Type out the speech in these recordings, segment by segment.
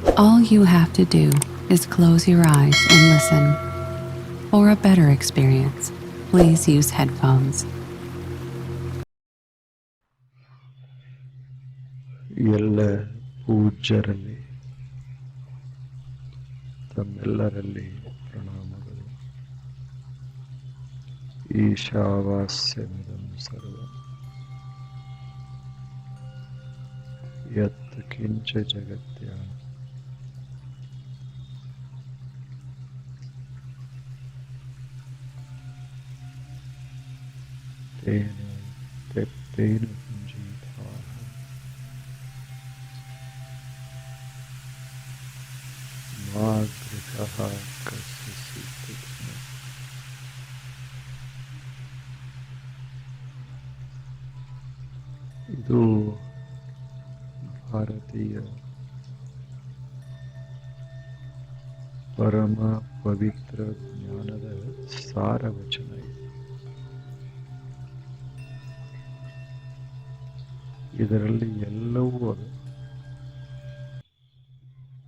All you have to do is close your eyes and listen. For a better experience, please use headphones. ಎಲ್ಲ ಪೂಜ್ಯರಲ್ಲಿ ತಮ್ಮೆಲ್ಲರಲ್ಲಿ ಪ್ರಣಾಮಗಳು. ಈಶಾವಾಸ್ಯಮಿದಂ ಸರ್ವಂ ಯತ್ ಕಿಂಚ ಜಗತ್ಯ ತೇನ ತೆಪ್ಪೇನ ಪುಂಜೀತಾಃ ಮಾ ಗೃಹಃ ಕಸ್ಯಚಿತ್ ಇದು ಭಾರತೀಯ ಪರಮ ಪವಿತ್ರ ಜ್ಞಾನದ ಸಾರವಚನ. ಇದರಲ್ಲಿ ಎಲ್ಲವೂ ಅದು.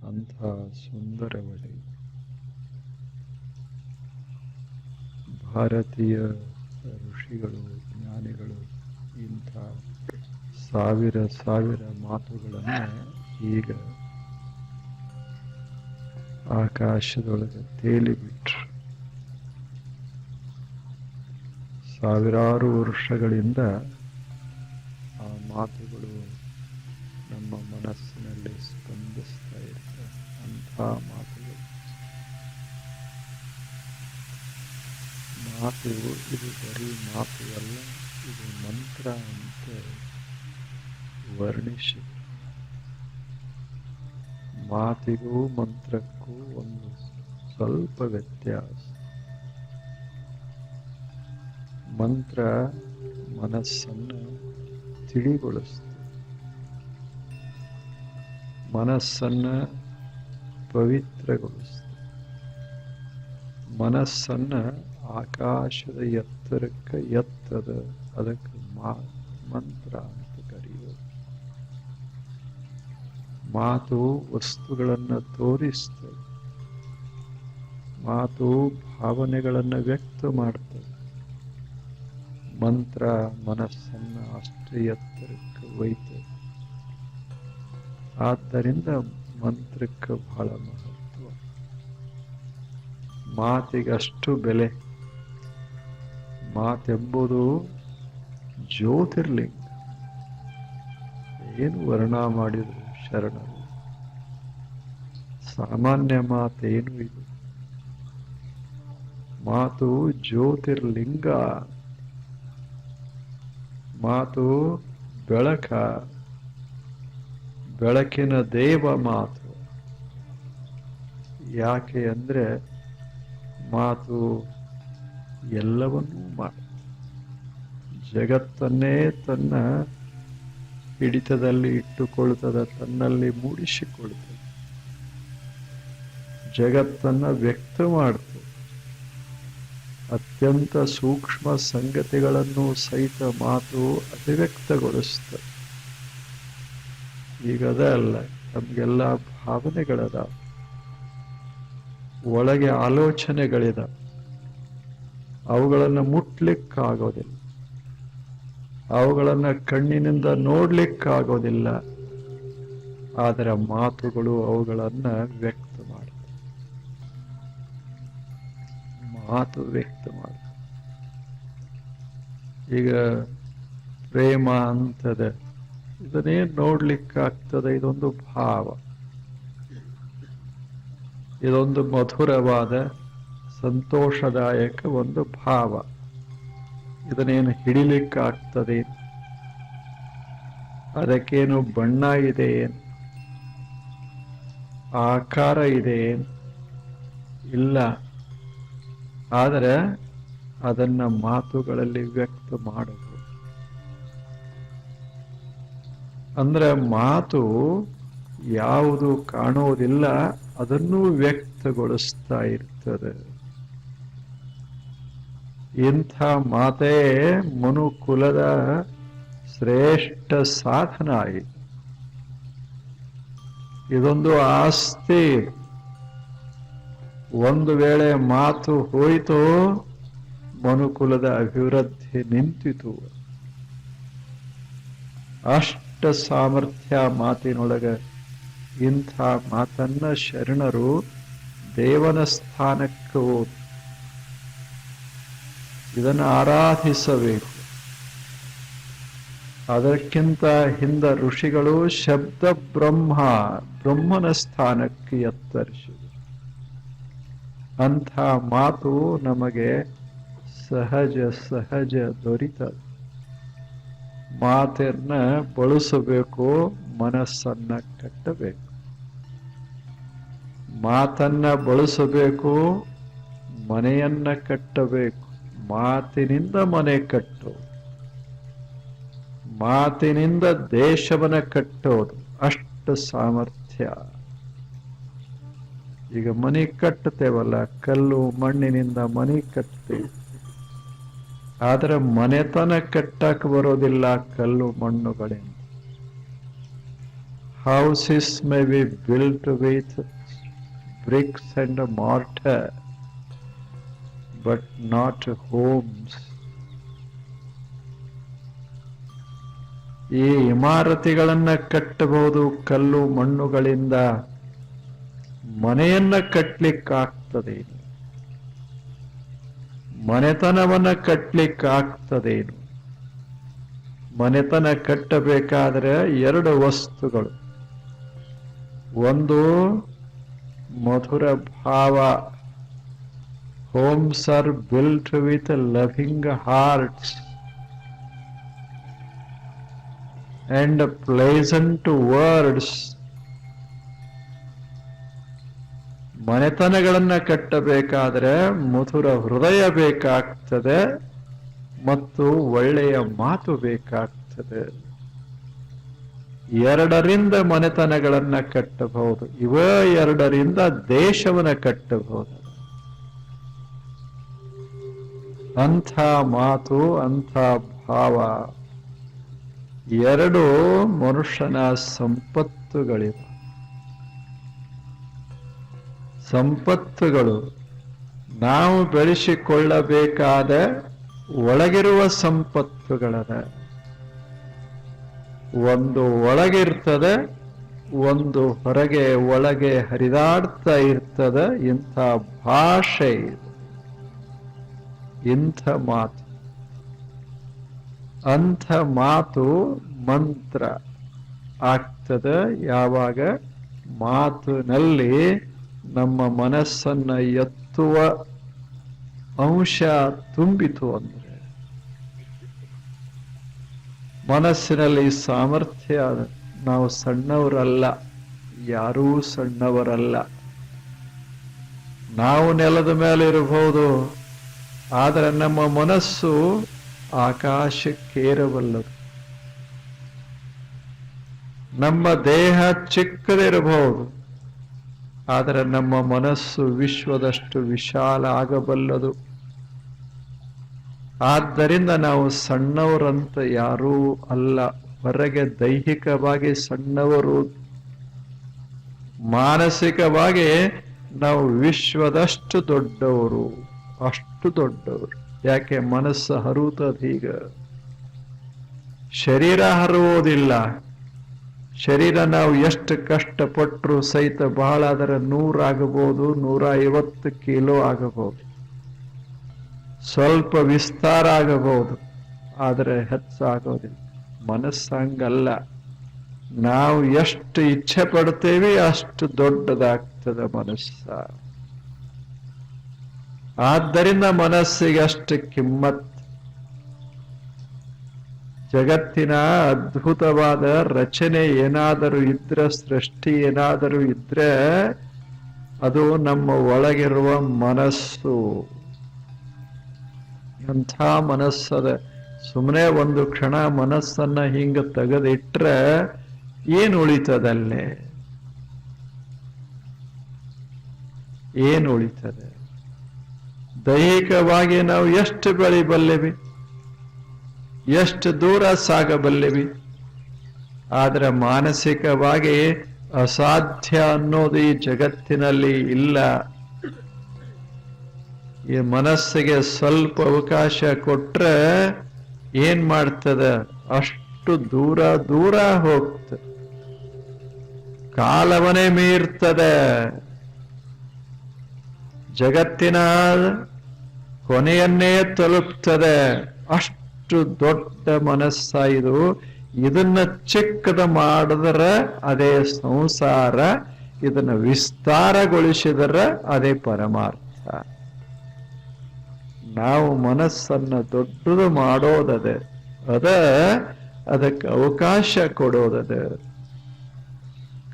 ಅಂಥ ಸುಂದರವಳಿ ಭಾರತೀಯ ಋಷಿಗಳು ಜ್ಞಾನಿಗಳು ಇಂಥ ಸಾವಿರ ಮಾತುಗಳನ್ನು ಈಗ ಆಕಾಶದೊಳಗೆ ತೇಲಿಬಿಟ್ರು. ಸಾವಿರಾರು ವರ್ಷಗಳಿಂದ ಆ ಮಾತುಗಳು ನಮ್ಮ ಮನಸ್ಸಿನಲ್ಲಿ ಸ್ಪಂದಿಸ್ತಾ ಇರ್ತವೆ. ಅಂಥ ಮಾತುಗಳು. ಇದು ಬರೀ ಮಾತು ಅಲ್ಲ, ಇದು ಮಂತ್ರ ಅಂತ ವರ್ಣಿಸಿ. ಮಾತಿಗೂ ಮಂತ್ರಕ್ಕೂ ಒಂದು ಸ್ವಲ್ಪ ವ್ಯತ್ಯಾಸ. ಮಂತ್ರ ಮನಸ್ಸನ್ನು ತಿಳಿಗೊಳಿಸ್ತದೆ, ಮನಸ್ಸನ್ನು ಪವಿತ್ರಗೊಳಿಸ್ತದೆ, ಮನಸ್ಸನ್ನು ಆಕಾಶದ ಎತ್ತರಕ್ಕೆ ಎತ್ತದ. ಅದಕ್ಕೆ ಮಂತ್ರ ಅಂತ ಕರೆಯೋದು. ಮಾತು ವಸ್ತುಗಳನ್ನು ತೋರಿಸ್ತದೆ, ಮಾತು ಭಾವನೆಗಳನ್ನು ವ್ಯಕ್ತ ಮಾಡ್ತದೆ. ಮಂತ್ರ ಮನಸ್ಸನ್ನು ಅಷ್ಟೇ ಎತ್ತರಕ್ಕೆ ಒಯ್ತದೆ. ಆದ್ದರಿಂದ ಮಂತ್ರಕ್ಕೆ ಬಹಳ ಮಹತ್ವ. ಮಾತಿಗಷ್ಟು ಬೆಲೆ. ಮಾತೆಂಬುದು ಜ್ಯೋತಿರ್ಲಿಂಗ. ಏನು ವರ್ಣ ಮಾಡಿದರು ಶರಣರು. ಸಾಮಾನ್ಯ ಮಾತೇನು ಇದು. ಮಾತು ಜ್ಯೋತಿರ್ಲಿಂಗ. ಮಾತು ಬೆಳಕ, ಬೆಳಕಿನ ದೇವ ಮಾತು. ಯಾಕೆ ಅಂದರೆ ಮಾತು ಎಲ್ಲವನ್ನೂ ಮಾಡುತ್ತೆ. ಜಗತ್ತನ್ನೇ ತನ್ನ ಹಿಡಿತದಲ್ಲಿ ಇಟ್ಟುಕೊಳ್ಳುತ್ತದೆ, ತನ್ನಲ್ಲಿ ಮೂಡಿಸಿಕೊಳ್ಳುತ್ತದೆ. ಜಗತ್ತನ್ನು ವ್ಯಕ್ತ ಮಾಡ್ತದೆ. ಅತ್ಯಂತ ಸೂಕ್ಷ್ಮ ಸಂಗತಿಗಳನ್ನು ಸಹಿತ ಮಾತು ಅಭಿವ್ಯಕ್ತಗೊಳಿಸ್ತದೆ. ಈಗದ ಅಲ್ಲ, ನಮಗೆಲ್ಲ ಭಾವನೆಗಳದ, ಒಳಗೆ ಆಲೋಚನೆಗಳಿದ. ಅವುಗಳನ್ನು ಮುಟ್ಲಿಕ್ಕಾಗೋದಿಲ್ಲ, ಅವುಗಳನ್ನು ಕಣ್ಣಿನಿಂದ ನೋಡ್ಲಿಕ್ಕಾಗೋದಿಲ್ಲ. ಆದರೆ ಮಾತುಗಳು ಅವುಗಳನ್ನು ವ್ಯಕ್ತ ಮಾಡ್ತವೆ. ಮಾತು ವ್ಯಕ್ತ ಮಾಡ್ತವೆ. ಈಗ ಪ್ರೇಮ ಅಂತದ, ಇದನ್ನೇ ನೋಡ್ಲಿಕ್ಕಾಗ್ತದೆ. ಇದೊಂದು ಭಾವ, ಇದೊಂದು ಮಧುರವಾದ ಸಂತೋಷದಾಯಕ ಒಂದು ಭಾವ. ಇದನ್ನೇನು ಹಿಡಿಲಿಕ್ಕಾಗ್ತದೆ? ಅದಕ್ಕೇನು ಬಣ್ಣ ಇದೆ, ಆಕಾರ ಇದೆ? ಇಲ್ಲ. ಆದರೆ ಅದನ್ನ ಮಾತುಗಳಲ್ಲಿ ವ್ಯಕ್ತ ಮಾಡಬಹುದು. ಅಂದ್ರೆ ಮಾತು ಯಾವುದು ಕಾಣೋದಿಲ್ಲ ಅದನ್ನೂ ವ್ಯಕ್ತಗೊಳಿಸ್ತಾ ಇರ್ತದೆ. ಇಂಥ ಮಾತೇ ಮನುಕುಲದ ಶ್ರೇಷ್ಠ ಸಾಧನ ಆಯಿತು. ಇದೊಂದು ಆಸ್ತಿ. ಒಂದು ವೇಳೆ ಮಾತು ಹೋಯಿತು, ಮನುಕುಲದ ಅಭಿವೃದ್ಧಿ ನಿಂತಿತು. ಅಷ್ಟ ಸಾಮರ್ಥ್ಯ ಮಾತಿನೊಳಗ. ಇಂಥ ಮಾತನ್ನ ಶರಣರು ದೇವನ ಸ್ಥಾನಕ್ಕೆ ಹೋದ. ಇದನ್ನು ಆರಾಧಿಸಬೇಕು. ಅದಕ್ಕಿಂತ ಹಿಂದ ಋಷಿಗಳು ಶಬ್ದ ಬ್ರಹ್ಮನ ಸ್ಥಾನಕ್ಕೆ ಎತ್ತರಿಸಿದರು. ಅಂಥ ಮಾತು ನಮಗೆ ಸಹಜ ದೊರೀತದೆ. ಮಾತನ್ನ ಬಳಸಬೇಕು, ಮನಸ್ಸನ್ನ ಕಟ್ಟಬೇಕು. ಮಾತನ್ನ ಬಳಸಬೇಕು, ಮನೆಯನ್ನ ಕಟ್ಟಬೇಕು. ಮಾತಿನಿಂದ ಮನೆ ಕಟ್ಟು, ಮಾತಿನಿಂದ ದೇಶವನ್ನ ಕಟ್ಟೋದು. ಅಷ್ಟು ಸಾಮರ್ಥ್ಯ. ಈಗ ಮನೆ ಕಟ್ಟುತ್ತೇವಲ್ಲ, ಕಲ್ಲು ಮಣ್ಣಿನಿಂದ ಮನೆ ಕಟ್ತೇವೆ. ಆದ್ರೆ ಮನೆತನ ಕಟ್ಟಕ್ಕೆ ಬರೋದಿಲ್ಲ ಕಲ್ಲು ಮಣ್ಣುಗಳಿಂದ. Houses may be built with bricks and mortar, but not homes. ಈ ಇಮಾರತಿಗಳನ್ನ ಕಟ್ಟಬಹುದು ಕಲ್ಲು ಮಣ್ಣುಗಳಿಂದ. ಮನೆಯನ್ನ ಕಟ್ಟಲಿಕ್ಕಾಗ್ತದೇನು? ಮನೆತನವನ್ನ ಕಟ್ಟಲಿಕ್ಕಾಗ್ತದೇನು? ಮನೆತನ ಕಟ್ಟಬೇಕಾದ್ರೆ ಎರಡು ವಸ್ತುಗಳು. ಒಂದು ಮಧುರ ಭಾವ. Homes are built with loving hearts and pleasant words. ಮನೆತನಗಳನ್ನ ಕಟ್ಟಬೇಕಾದ್ರೆ ಮಧುರ ಹೃದಯ ಬೇಕಾಗ್ತದೆ ಮತ್ತು ಒಳ್ಳೆಯ ಮಾತು ಬೇಕಾಗ್ತದೆ. ಎರಡರಿಂದ ಮನೆತನಗಳನ್ನ ಕಟ್ಟಬಹುದು. ಎರಡರಿಂದ ದೇಶವನ್ನ ಕಟ್ಟಬಹುದು. ಅಂಥ ಮಾತು, ಅಂಥ ಭಾವ ಎರಡು ಮನುಷ್ಯನ ಸಂಪತ್ತುಗಳಿವೆ. ಸಂಪತ್ತುಗಳು ನಾವು ಬೆಳೆಸಿಕೊಳ್ಳಬೇಕಾದ ಒಳಗಿರುವ ಸಂಪತ್ತುಗಳದ. ಒಂದು ಒಳಗಿರ್ತದೆ, ಒಂದು ಹೊರಗೆ ಒಳಗೆ ಹರಿದಾಡ್ತಾ ಇರ್ತದೆ. ಇಂಥ ಭಾಷೆ ಇದು, ಇಂಥ ಮಾತು. ಅಂಥ ಮಾತು ಮಂತ್ರ ಆಗ್ತದೆ ಯಾವಾಗ ಮಾತಿನಲ್ಲಿ ನಮ್ಮ ಮನಸ್ಸನ್ನ ಎತ್ತುವ ಅಂಶ ತುಂಬಿತು ಅಂದ್ರೆ. ಮನಸ್ಸಿನಲ್ಲಿ ಸಾಮರ್ಥ್ಯ. ನಾವು ಸಣ್ಣವರಲ್ಲ, ಯಾರೂ ಸಣ್ಣವರಲ್ಲ. ನಾವು ನೆಲದ ಮೇಲೆ ಇರಬಹುದು, ಆದರೆ ನಮ್ಮ ಮನಸ್ಸು ಆಕಾಶಕ್ಕೇರಬಲ್ಲದು. ನಮ್ಮ ದೇಹ ಚಿಕ್ಕದಿರಬಹುದು, ಆದರೆ ನಮ್ಮ ಮನಸ್ಸು ವಿಶ್ವದಷ್ಟು ವಿಶಾಲ ಆಗಬಲ್ಲದು. ಆದ್ದರಿಂದ ನಾವು ಸಣ್ಣವರಂತ ಯಾರೂ ಅಲ್ಲ. ಹೊರಗೆ ದೈಹಿಕವಾಗಿ ಸಣ್ಣವರು, ಮಾನಸಿಕವಾಗಿ ನಾವು ವಿಶ್ವದಷ್ಟು ದೊಡ್ಡವರು, ಅಷ್ಟು ದೊಡ್ಡವರು. ಯಾಕೆ? ಮನಸ್ಸು ಹರುವುದೀಗ, ಶರೀರ ಹರುವುದಿಲ್ಲ. ಶರೀರ ನಾವು ಎಷ್ಟು ಕಷ್ಟಪಟ್ಟರು ಸಹಿತ ಬಹಳ ಆದರೆ 100 ಆಗಬಹುದು, 150 ಕಿಲೋ ಆಗಬಹುದು, ಸ್ವಲ್ಪ ವಿಸ್ತಾರ ಆಗಬಹುದು, ಆದರೆ ಹೆಚ್ಚಾಗೋದಿಲ್ಲ. ಮನಸ್ಸಂಗಲ್ಲ. ನಾವು ಎಷ್ಟು ಇಚ್ಛೆ ಪಡ್ತೇವೆ ಅಷ್ಟು ದೊಡ್ಡದಾಗ್ತದೆ ಮನಸ್ಸ. ಆದ್ದರಿಂದ ಮನಸ್ಸಿಗೆ ಅಷ್ಟು ಕಿಮ್ಮತ್. ಜಗತ್ತಿನ ಅದ್ಭುತವಾದ ರಚನೆ ಏನಾದರೂ ಇದ್ರೆ, ಸೃಷ್ಟಿ ಏನಾದರೂ ಇದ್ರೆ ಅದು ನಮ್ಮ ಒಳಗಿರುವ ಮನಸ್ಸು. ಎಂಥ ಮನಸ್ಸದ. ಸುಮ್ಮನೆ ಒಂದು ಕ್ಷಣ ಮನಸ್ಸನ್ನ ಹಿಂಗ ತೆಗೆದಿಟ್ರೆ ಏನು ಉಳಿತದಲ್ಲೇ? ಏನು ಉಳಿತದೆ? ದೈಹಿಕವಾಗಿ ನಾವು ಎಷ್ಟು ಬೆಳಿಬಲ್ಲೆವಿ, ಎಷ್ಟು ದೂರ ಸಾಗಬಲ್ಲೆವಿ. ಆದ್ರೆ ಮಾನಸಿಕವಾಗಿ ಅಸಾಧ್ಯ ಅನ್ನೋದು ಈ ಜಗತ್ತಿನಲ್ಲಿ ಇಲ್ಲ. ಈ ಮನಸ್ಸಿಗೆ ಸ್ವಲ್ಪ ಅವಕಾಶ ಕೊಟ್ರೆ ಏನ್ ಮಾಡ್ತದ, ಅಷ್ಟು ದೂರ ದೂರ ಹೋಗ್ತದೆ, ಕಾಲವನೇ ಮೀರ್ತದೆ. ಜಗತ್ತಿನ ಕೊನೆಯನ್ನೇ ತಲುಪ್ತದೆ. ಅಷ್ಟು ದೊಡ್ಡ ಮನಸ್ಸ ಇದು. ಇದನ್ನ ಚಿಕ್ಕದ ಮಾಡಿದ್ರೆ ಅದೇ ಸಂಸಾರ, ಇದನ್ನ ವಿಸ್ತಾರಗೊಳಿಸಿದರೆ ಅದೇ ಪರಮಾರ್ಥ. ನಾವು ಮನಸ್ಸನ್ನ ದೊಡ್ಡದು ಮಾಡೋದದೆ, ಅದಕ್ಕೆ ಅವಕಾಶ ಕೊಡೋದದೆ.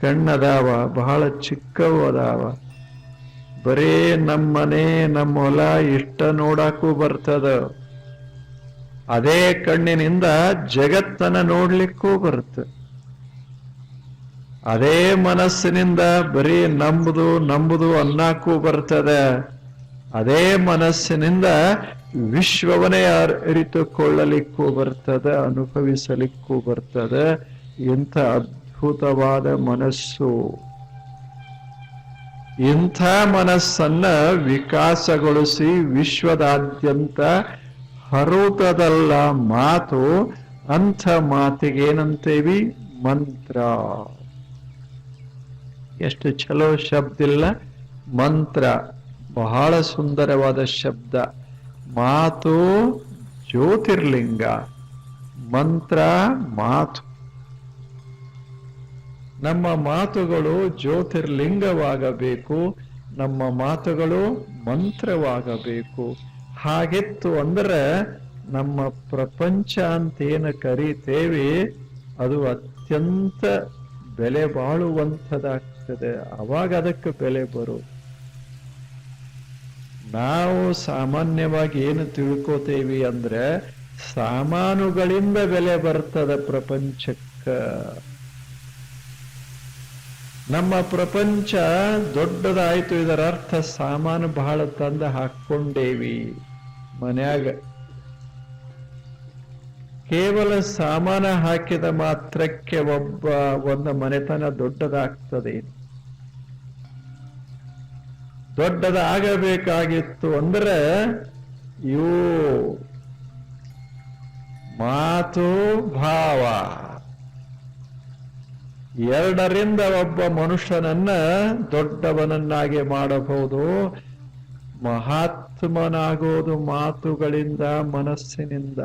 ಕಣ್ಣದಾವ, ಬಹಳ ಚಿಕ್ಕವು ಅದಾವ, ಬರೇ ನಮ್ಮನೆ ನಮ್ಮ ಹೊಲ ಇಷ್ಟ ನೋಡಕ್ಕೂ ಬರ್ತದ. ಅದೇ ಕಣ್ಣಿನಿಂದ ಜಗತ್ತನ್ನ ನೋಡ್ಲಿಕ್ಕೂ ಬರ್ತದೆ. ಅದೇ ಮನಸ್ಸಿನಿಂದ ಬರೀ ನಂಬುದು ಅನ್ನಕ್ಕೂ ಬರ್ತದೆ. ಅದೇ ಮನಸ್ಸಿನಿಂದ ವಿಶ್ವವನ್ನೇ ಅರಿತುಕೊಳ್ಳಲಿಕ್ಕೂ ಬರ್ತದೆ, ಅನುಭವಿಸಲಿಕ್ಕೂ ಬರ್ತದೆ. ಇಂಥ ಅದ್ಭುತವಾದ ಮನಸ್ಸು. ಇಂಥ ಮನಸ್ಸನ್ನ ವಿಕಾಸಗೊಳಿಸಿ ವಿಶ್ವದಾದ್ಯಂತ ಹರೂತದಲ್ಲ ಮಾತು. ಅಂಥ ಮಾತಿಗೇನಂತೇವಿ? ಮಂತ್ರ. ಎಷ್ಟು ಚಲೋ ಶಬ್ದ ಇಲ್ಲ? ಮಂತ್ರ ಬಹಳ ಸುಂದರವಾದ ಶಬ್ದ. ಮಾತು ಜ್ಯೋತಿರ್ಲಿಂಗ, ಮಂತ್ರ ಮಾತು. ನಮ್ಮ ಮಾತುಗಳು ಜ್ಯೋತಿರ್ಲಿಂಗವಾಗಬೇಕು, ನಮ್ಮ ಮಾತುಗಳು ಮಂತ್ರವಾಗಬೇಕು. ಹಾಗಿತ್ತು ಅಂದ್ರೆ ನಮ್ಮ ಪ್ರಪಂಚ ಅಂತೇನು ಕರೀತೇವೆ ಅದು ಅತ್ಯಂತ ಬೆಲೆ ಬಾಳುವಂಥದ್ದಾಗ್ತದೆ. ಅವಾಗ ಅದಕ್ಕೆ ಬೆಲೆ ಬರು. ನಾವು ಸಾಮಾನ್ಯವಾಗಿ ಏನು ತಿಳ್ಕೋತೇವಿ ಅಂದ್ರೆ ಸಾಮಾನುಗಳಿಂದ ಬೆಲೆ ಬರ್ತದೆ ಪ್ರಪಂಚಕ್ಕೆ. ನಮ್ಮ ಪ್ರಪಂಚ ದೊಡ್ಡದಾಯ್ತು, ಇದರ ಅರ್ಥ ಸಾಮಾನು ಬಹಳ ತಂದು ಹಾಕೊಂಡೇವಿ ಮನ್ಯಾಗ. ಕೇವಲ ಸಾಮಾನ ಹಾಕಿದ ಮಾತ್ರಕ್ಕೆ ಒಂದು ಮನೆತನ ದೊಡ್ಡದಾಗ್ತದೆ. ದೊಡ್ಡದಾಗಬೇಕಾಗಿತ್ತು ಅಂದ್ರೆ ಇವು ಮಾತು ಭಾವ ಎರಡರಿಂದ ಒಬ್ಬ ಮನುಷ್ಯನನ್ನ ದೊಡ್ಡವನನ್ನಾಗಿ ಮಾಡಬಹುದು. ಮಹಾತ್ಮನಾಗೋದು ಮಾತುಗಳಿಂದ, ಮನಸ್ಸಿನಿಂದ.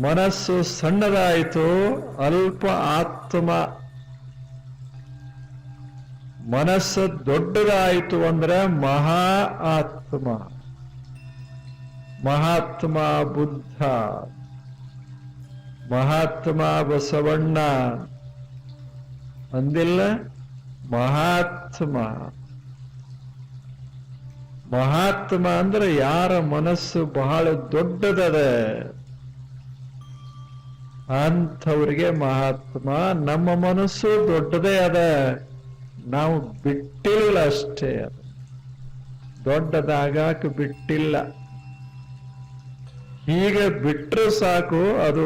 ಮನಸ್ಸು ಸಣ್ಣದಾಯಿತು, ಅಲ್ಪ ಆತ್ಮ. ಮನಸ್ಸು ದೊಡ್ಡದಾಯಿತು ಅಂದ್ರೆ ಮಹಾ ಆತ್ಮ. ಮಹಾತ್ಮ ಬುದ್ಧ, ಮಹಾತ್ಮ ಬಸವಣ್ಣ ಅಂದಿಲ್ಲ? ಮಹಾತ್ಮ. ಮಹಾತ್ಮ ಅಂದ್ರೆ ಯಾರ ಮನಸ್ಸು ಬಹಳ ದೊಡ್ಡದದ ಅಂಥವ್ರಿಗೆ ಮಹಾತ್ಮ. ನಮ್ಮ ಮನಸ್ಸು ದೊಡ್ಡದೇ ಅದ, ನಾವು ಬಿಟ್ಟಿಲ್ಲ ಅಷ್ಟೇ. ಅದು ದೊಡ್ಡದಾಗಾಕ ಬಿಟ್ಟಿಲ್ಲ. ಹೀಗೆ ಬಿಟ್ರೆ ಸಾಕು, ಅದು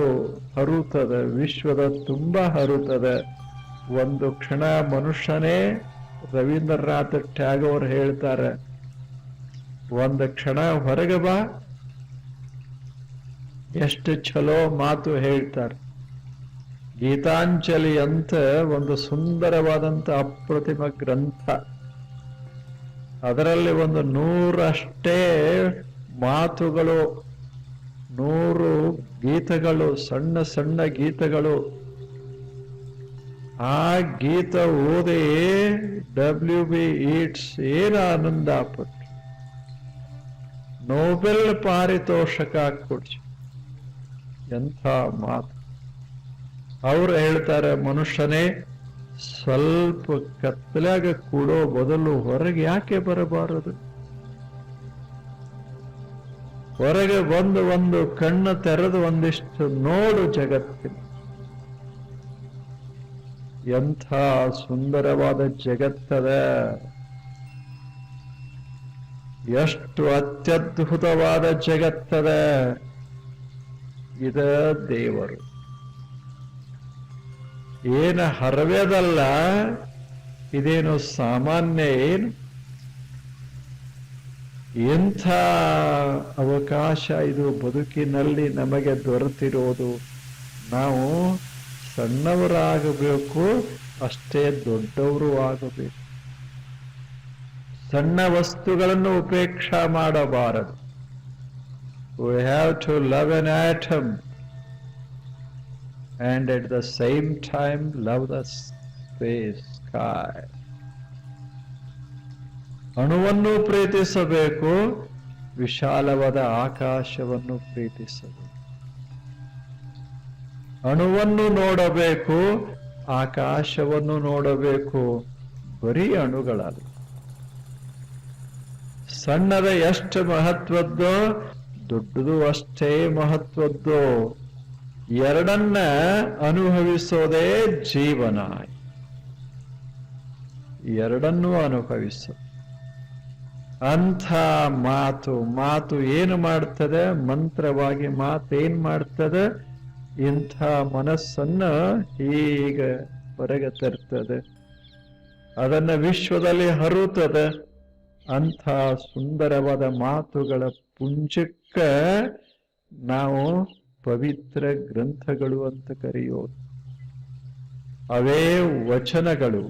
ಹರುತ್ತದೆ, ವಿಶ್ವದ ತುಂಬಾ ಹರುತ್ತದೆ. ಒಂದು ಕ್ಷಣ ಮನುಷ್ಯನೇ, ರವೀಂದ್ರನಾಥ್ ಟ್ಯಾಗೋರ್ ಹೇಳ್ತಾರೆ, ಒಂದು ಕ್ಷಣ ಹೊರಗೆ ಬಾ. ಎಷ್ಟು ಚಲೋ ಮಾತು ಹೇಳ್ತಾರೆ. ಗೀತಾಂಜಲಿ ಅಂತ ಒಂದು ಸುಂದರವಾದಂತ ಅಪ್ರತಿಮ ಗ್ರಂಥ. ಅದರಲ್ಲಿ ಒಂದು 100 ಮಾತುಗಳು, 100 ಗೀತಗಳು, ಸಣ್ಣ ಸಣ್ಣ ಗೀತಗಳು. ಆ ಗೀತ ಓದಿ WB ಈಟ್ಸ್ ಏನು ಆನಂದ ಪಟ್ಟು ನೊಬೆಲ್ ಪಾರಿತೋಷಕ ಕೊಡ್ಸಿ. ಎಂಥ ಮಾತು. ಅವ್ರು ಹೇಳ್ತಾರೆ, ಮನುಷ್ಯನೇ ಸ್ವಲ್ಪ ಕತ್ತಲಾಗ ಕೂಡೋ ಬದಲು ಹೊರಗೆ ಯಾಕೆ ಬರಬಾರದು? ಹೊರಗೆ ಬಂದು ಒಂದು ಕಣ್ಣು ತೆರೆದು ಒಂದಿಷ್ಟು ನೋಡು ಜಗತ್ತಿನ. ಎಂಥ ಸುಂದರವಾದ ಜಗತ್ತದ, ಎಷ್ಟು ಅತ್ಯದ್ಭುತವಾದ ಜಗತ್ತದ. ಇದ ದೇವರು. ಏನು ಹರವೆದಲ್ಲ, ಇದೇನು ಸಾಮಾನ್ಯ ಏನು? ಎಂಥ ಅವಕಾಶ ಇದು ಬದುಕಿನಲ್ಲಿ ನಮಗೆ ದೊರೆತಿರೋದು. ನಾವು ಸಣ್ಣವರಾಗಬೇಕು, ಅಷ್ಟೇ ದೊಡ್ಡವರು ಆಗಬೇಕು. ಸಣ್ಣ ವಸ್ತುಗಳನ್ನು ಉಪೇಕ್ಷಾ ಮಾಡಬಾರದು. We have to love an atom and at the same time love the space, sky. ಅಣುವನ್ನು ಪ್ರೀತಿಸಬೇಕು, ವಿಶಾಲವಾದ ಆಕಾಶವನ್ನು ಪ್ರೀತಿಸಬೇಕು. ಅಣುವನ್ನು ನೋಡಬೇಕು, ಆಕಾಶವನ್ನು ನೋಡಬೇಕು, ಬರೀ ಅಣುಗಳಲ್ಲ. ಸಣ್ಣದ ಎಷ್ಟು ಮಹತ್ವದ್ದೋ ದೊಡ್ಡದು ಅಷ್ಟೇ ಮಹತ್ವದ್ದು. ಎರಡನ್ನ ಅನುಭವಿಸೋದೇ ಜೀವನ. ಎರಡನ್ನೂ ಅನುಭವಿಸೋ ಅಂಥ ಮಾತು ಏನು ಮಾಡ್ತದೆ? ಮಂತ್ರವಾಗಿ ಮಾತೇನ್ ಮಾಡ್ತದೆ? ಇಂಥ ಮನಸ್ಸನ್ನ ಹೀಗೆ ಹೊರಗೆ ತರ್ತದೆ, ಅದನ್ನ ವಿಶ್ವದಲ್ಲಿ ಹರುತ್ತದೆ. ಅಂಥ ಸುಂದರವಾದ ಮಾತುಗಳ ಪುಂಜಕ್ಕ ನಾವು ಪವಿತ್ರ ಗ್ರಂಥಗಳು ಅಂತ ಕರೆಯೋದು. ಅವೇ ವಚನಗಳು,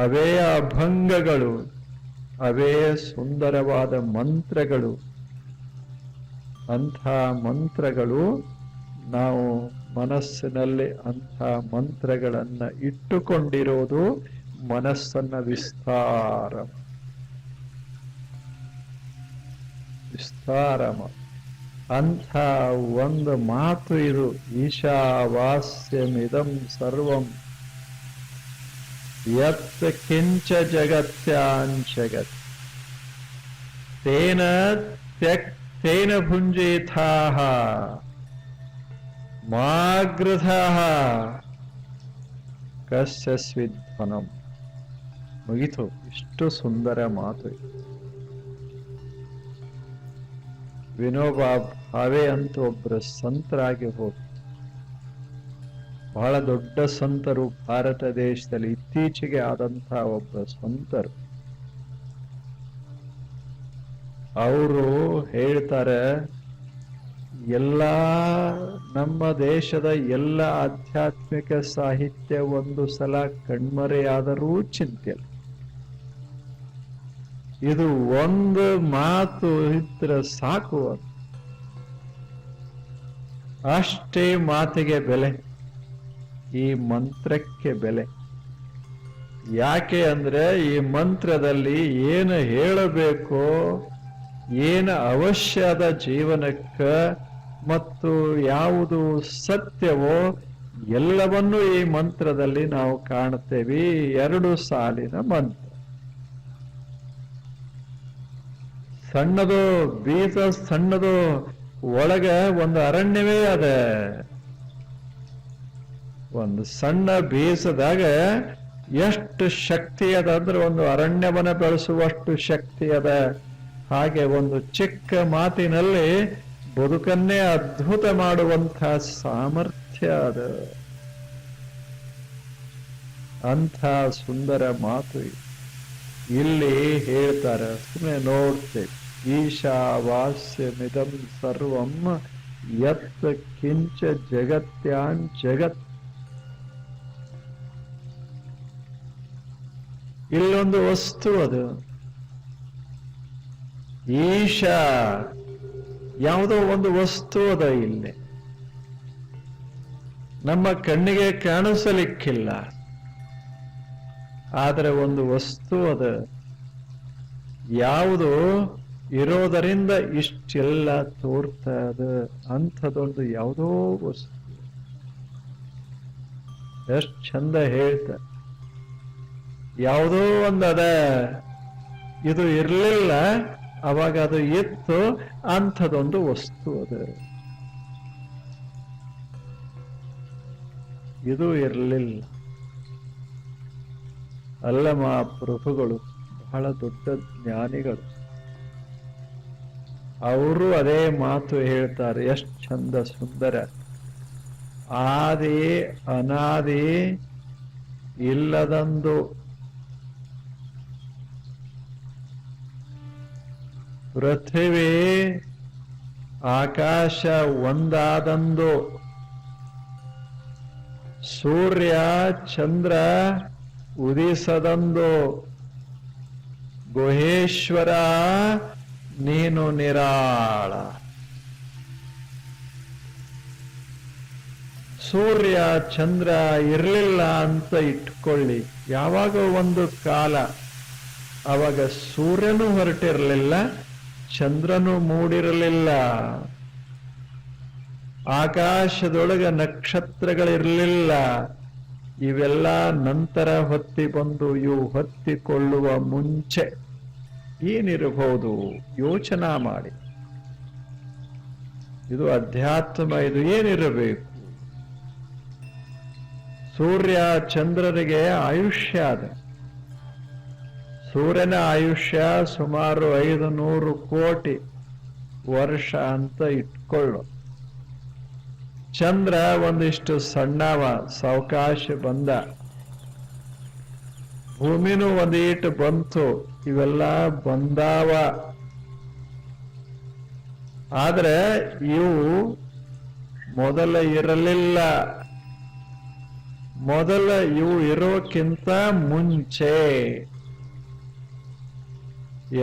ಅವೇ ಅಭಂಗಗಳು, ಅವೇ ಸುಂದರವಾದ ಮಂತ್ರಗಳು. ಅಂಥ ಮಂತ್ರಗಳು ನಾವು ಮನಸ್ಸಿನಲ್ಲಿ ಅಂಥ ಮಂತ್ರಗಳನ್ನ ಇಟ್ಟುಕೊಂಡಿರೋದು ಮನಸ್ಸನ್ನ ವಿಸ್ತಾರ ಅಂಥ ಒಂದು ಮಾತು ಇದು. ಈಶಾವಾಸ್ಯಮಿದಂ ಸರ್ವಂ ಯತ್ ಕಿಂಚ ಜಗತ್ಯಾಂಚಗತ್ ತೇನ ಭುಂಜೇಥಾಃ ಮಾಗೃಧಃ ಕಸ್ಯ ಸ್ವಿಧ್ವನಂ. ಮುಗಿತು. ಇಷ್ಟು ಸುಂದರ ಮಾತು. ವಿನೋಬಾ ಭಾವೆ ಅಂತ ಒಬ್ಬರು ಸಂತರಾಗಿ ಹೋಗಿ, ಬಹಳ ದೊಡ್ಡ ಸಂತರು ಭಾರತ ದೇಶದಲ್ಲಿ ಇತ್ತೀಚೆಗೆ ಆದಂತಹ ಒಬ್ಬ ಸಂತರು. ಅವರು ಹೇಳ್ತಾರೆ, ಎಲ್ಲ ನಮ್ಮ ದೇಶದ ಎಲ್ಲ ಆಧ್ಯಾತ್ಮಿಕ ಸಾಹಿತ್ಯ ಒಂದು ಸಲ ಕಣ್ಮರೆಯಾದರೂ ಚಿಂತೆ. ಇದು ಒಂದು ಮಾತು ಇದ್ರೆ ಸಾಕು. ಅಷ್ಟೇ ಮಾತಿಗೆ ಬೆಲೆ, ಈ ಮಂತ್ರಕ್ಕೆ ಬೆಲೆ. ಯಾಕೆ ಅಂದ್ರೆ ಈ ಮಂತ್ರದಲ್ಲಿ ಏನು ಹೇಳಬೇಕೋ, ಏನು ಅವಶ್ಯದ ಜೀವನಕ್ಕೆ ಮತ್ತು ಯಾವುದು ಸತ್ಯವೋ ಎಲ್ಲವನ್ನೂ ಈ ಮಂತ್ರದಲ್ಲಿ ನಾವು ಕಾಣುತ್ತೇವೆ. ಎರಡು ಸಾಲಿನ ಮಂತ್ರ. ಸಣ್ಣದು ಬೀಜ, ಸಣ್ಣದು, ಒಳಗ ಒಂದು ಅರಣ್ಯವೇ ಅದ. ಒಂದು ಸಣ್ಣ ಬೀಜದಾಗ ಎಷ್ಟು ಶಕ್ತಿ ಅದ ಅಂದ್ರೆ ಒಂದು ಅರಣ್ಯವನ್ನ ಬೆಳೆಸುವಷ್ಟು ಶಕ್ತಿ ಅದ. ಹಾಗೆ ಒಂದು ಚಿಕ್ಕ ಮಾತಿನಲ್ಲಿ ಬದುಕನ್ನೇ ಅದ್ಭುತ ಮಾಡುವಂತಹ ಸಾಮರ್ಥ್ಯ ಅದ. ಅಂಥ ಸುಂದರ ಮಾತು ಇಲ್ಲಿ ಹೇಳ್ತಾರೆ. ಸುಮ್ಮನೆ ನೋಡ್ತೇವೆ. ಈಶಾವಾಸ್ಯಮಿದಂ ಸರ್ವಂ ಯತ್ ಕಿಂಚ ಜಗತ್ಯಾನ್ ಜಗತ್. ಇಲ್ಲೊಂದು ವಸ್ತು, ಅದು ಈಶಾ, ಯಾವುದೋ ಒಂದು ವಸ್ತು ಅದ. ಇಲ್ಲಿ ನಮ್ಮ ಕಣ್ಣಿಗೆ ಕಾಣಿಸಲಿಕ್ಕಿಲ್ಲ, ಆದರೆ ಒಂದು ವಸ್ತು ಅದ. ಯಾವುದು ಇರೋದರಿಂದ ಇಷ್ಟೆಲ್ಲ ತೋರ್ತಾ ಅದ. ಅಂಥದೊಂದು ಯಾವುದೋ ವಸ್ತು. ಎಷ್ಟು ಚಂದ ಹೇಳ್ತ. ಯಾವುದೋ ಒಂದು ಅದ, ಇದು ಇರ್ಲಿಲ್ಲ, ಅವಾಗ ಅದು ಇತ್ತು. ಅಂಥದೊಂದು ವಸ್ತು ಅದ. ಇದು ಇರಲಿಲ್ಲ. ಅಲ್ಲಮ ಪ್ರಭುಗಳು ಬಹಳ ದೊಡ್ಡ ಜ್ಞಾನಿಗಳು. ಅವರು ಅದೇ ಮಾತು ಹೇಳ್ತಾರೆ. ಎಷ್ಟು ಚಂದ ಸುಂದರ. ಆದಿ ಅನಾದಿ ಇಲ್ಲದಂದು ಪೃಥ್ವಿ ಆಕಾಶ ಒಂದಾದಂದು ಸೂರ್ಯ ಚಂದ್ರ ಉದಿಸದಂದು ಗುಹೇಶ್ವರ ನೀನು ನಿರಾಳ. ಸೂರ್ಯ ಚಂದ್ರ ಇರಲಿಲ್ಲ ಅಂತ ಇಟ್ಕೊಳ್ಳಿ. ಯಾವಾಗ ಒಂದು ಕಾಲ ಅವಾಗ ಸೂರ್ಯನೂ ಹೊರಟಿರಲಿಲ್ಲ, ಚಂದ್ರನು ಮೂಡಿರಲಿಲ್ಲ, ಆಕಾಶದೊಳಗೆ ನಕ್ಷತ್ರಗಳಿರಲಿಲ್ಲ. ಇವೆಲ್ಲ ನಂತರ ಹೊತ್ತಿ ಬಂದು ಇವು ಹೊತ್ತಿಕೊಳ್ಳುವ ಮುಂಚೆ ಏನಿರಬಹುದು ಯೋಚನಾ ಮಾಡಿ. ಇದು ಅಧ್ಯಾತ್ಮ. ಇದು ಏನಿರಬೇಕು? ಸೂರ್ಯ ಚಂದ್ರನಿಗೆ ಆಯುಷ್ಯ ಅದ. ಸೂರ್ಯನ ಆಯುಷ್ಯ ಸುಮಾರು 500 ಕೋಟಿ ವರ್ಷ ಅಂತ ಇಟ್ಕೊಳ್ಳು. ಚಂದ್ರ ಒಂದಿಷ್ಟು ಸಣ್ಣವ, ಸಾವಕಾಶ ಬಂದ. ಭೂಮಿನೂ ಒಂದೀಟು ಬಂತು, ಇವೆಲ್ಲ ಬಂದಾವ. ಆದ್ರೆ ಇವು ಮೊದಲ ಇರಲಿಲ್ಲ. ಮೊದಲ ಇವು ಇರೋಕ್ಕಿಂತ ಮುಂಚೆ.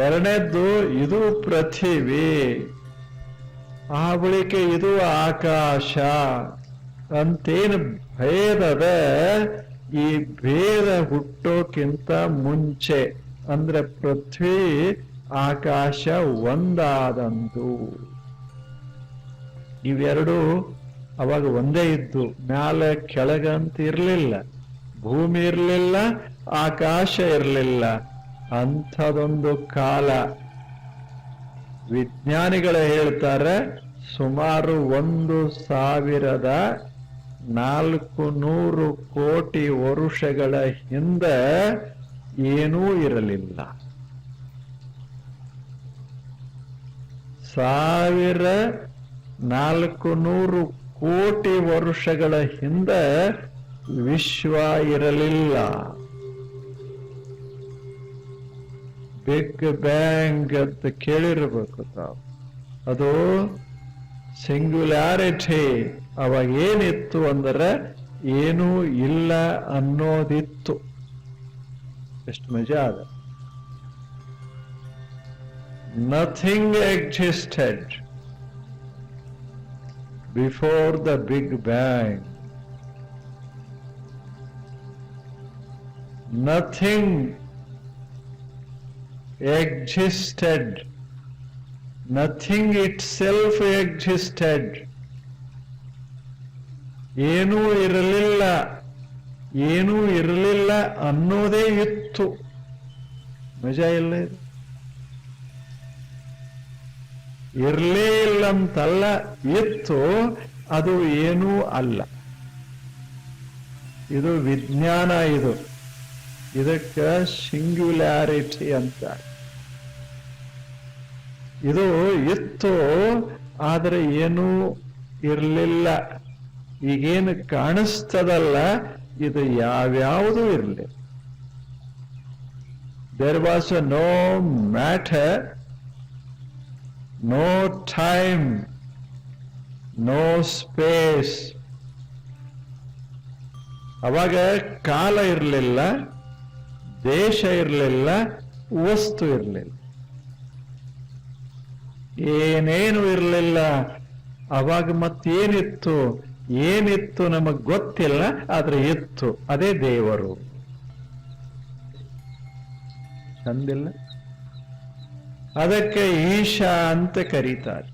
ಎರಡನೇದ್ದು ಇದು ಪೃಥ್ವಿ, ಆ ಬಳಿಕ ಇದು ಆಕಾಶ ಅಂತೇನು ಭೇದದ. ಈ ಭೇದ ಹುಟ್ಟೋಕ್ಕಿಂತ ಮುಂಚೆ ಅಂದ್ರೆ ಪೃಥ್ವಿ ಆಕಾಶ ಒಂದಾದಂತು. ಇವೆರಡು ಅವಾಗ ಒಂದೇ ಇದ್ದು, ಮ್ಯಾಲ ಕೆಳಗಂತ ಇರಲಿಲ್ಲ, ಭೂಮಿ ಇರಲಿಲ್ಲ, ಆಕಾಶ ಇರಲಿಲ್ಲ. ಅಂಥದೊಂದು ಕಾಲ ವಿಜ್ಞಾನಿಗಳು ಹೇಳ್ತಾರೆ ಸುಮಾರು 1400 ಕೋಟಿ ವರುಷಗಳ ಹಿಂದೆ ಏನೂ ಇರಲಿಲ್ಲ. 1400 ಕೋಟಿ ವರುಷಗಳ ಹಿಂದೆ ವಿಶ್ವ ಇರಲಿಲ್ಲ. ಬಿಗ್ ಬ್ಯಾಂಗ್ ಅಂತ ಕೇಳಿರ್ಬೇಕು ತಾವು. ಅದು ಸಿಂಗ್ಯುಲಾರಿಟಿ. ಅವಾಗ ಏನಿತ್ತು ಅಂದ್ರೆ ಏನೂ ಇಲ್ಲ ಅನ್ನೋದಿತ್ತು. ಎಷ್ಟು ಮಜಾ ಅದ. Nothing existed before the big bang. Nothing existed, nothing itself existed. ಏನೂ ಇರಲಿಲ್ಲ, ಏನೂ ಇರಲಿಲ್ಲ ಅನ್ನೋದೇ ಇತ್ತು. ಮಜಾ ಇಲ್ಲ ಇದು. ಇರಲೇ ಇಲ್ಲ ಅಂತಲ್ಲ, ಇತ್ತು, ಅದು ಏನೂ ಅಲ್ಲ. ಇದು ವಿಜ್ಞಾನ. ಇದಕ್ಕೆ ಸಿಂಗ್ಯುಲಾರಿಟಿ ಅಂತ. ಇದು ಇತ್ತು, ಆದರೆ ಏನೂ ಇರಲಿಲ್ಲ. ಈಗೇನು ಕಾಣಿಸ್ತದಲ್ಲ, ಇದು ಯಾವ್ಯಾವುದೂ ಇರಲಿ. There was no matter, no time, no space. ಅವಾಗ ಕಾಲ ಇರಲಿಲ್ಲ, ದೇಶ ಇರಲಿಲ್ಲ, ವಸ್ತು ಇರಲಿಲ್ಲ, ಏನೇನು ಇರಲಿಲ್ಲ. ಅವಾಗ ಮತ್ತೇನಿತ್ತು? ಏನಿತ್ತು ನಮಗ್ ಗೊತ್ತಿಲ್ಲ, ಆದ್ರೆ ಇತ್ತು. ಅದೇ ದೇವರು. ಚಂದಿಲ್ಲ? ಅದಕ್ಕೆ ಈಶಾ ಅಂತ ಕರೀತಾರೆ.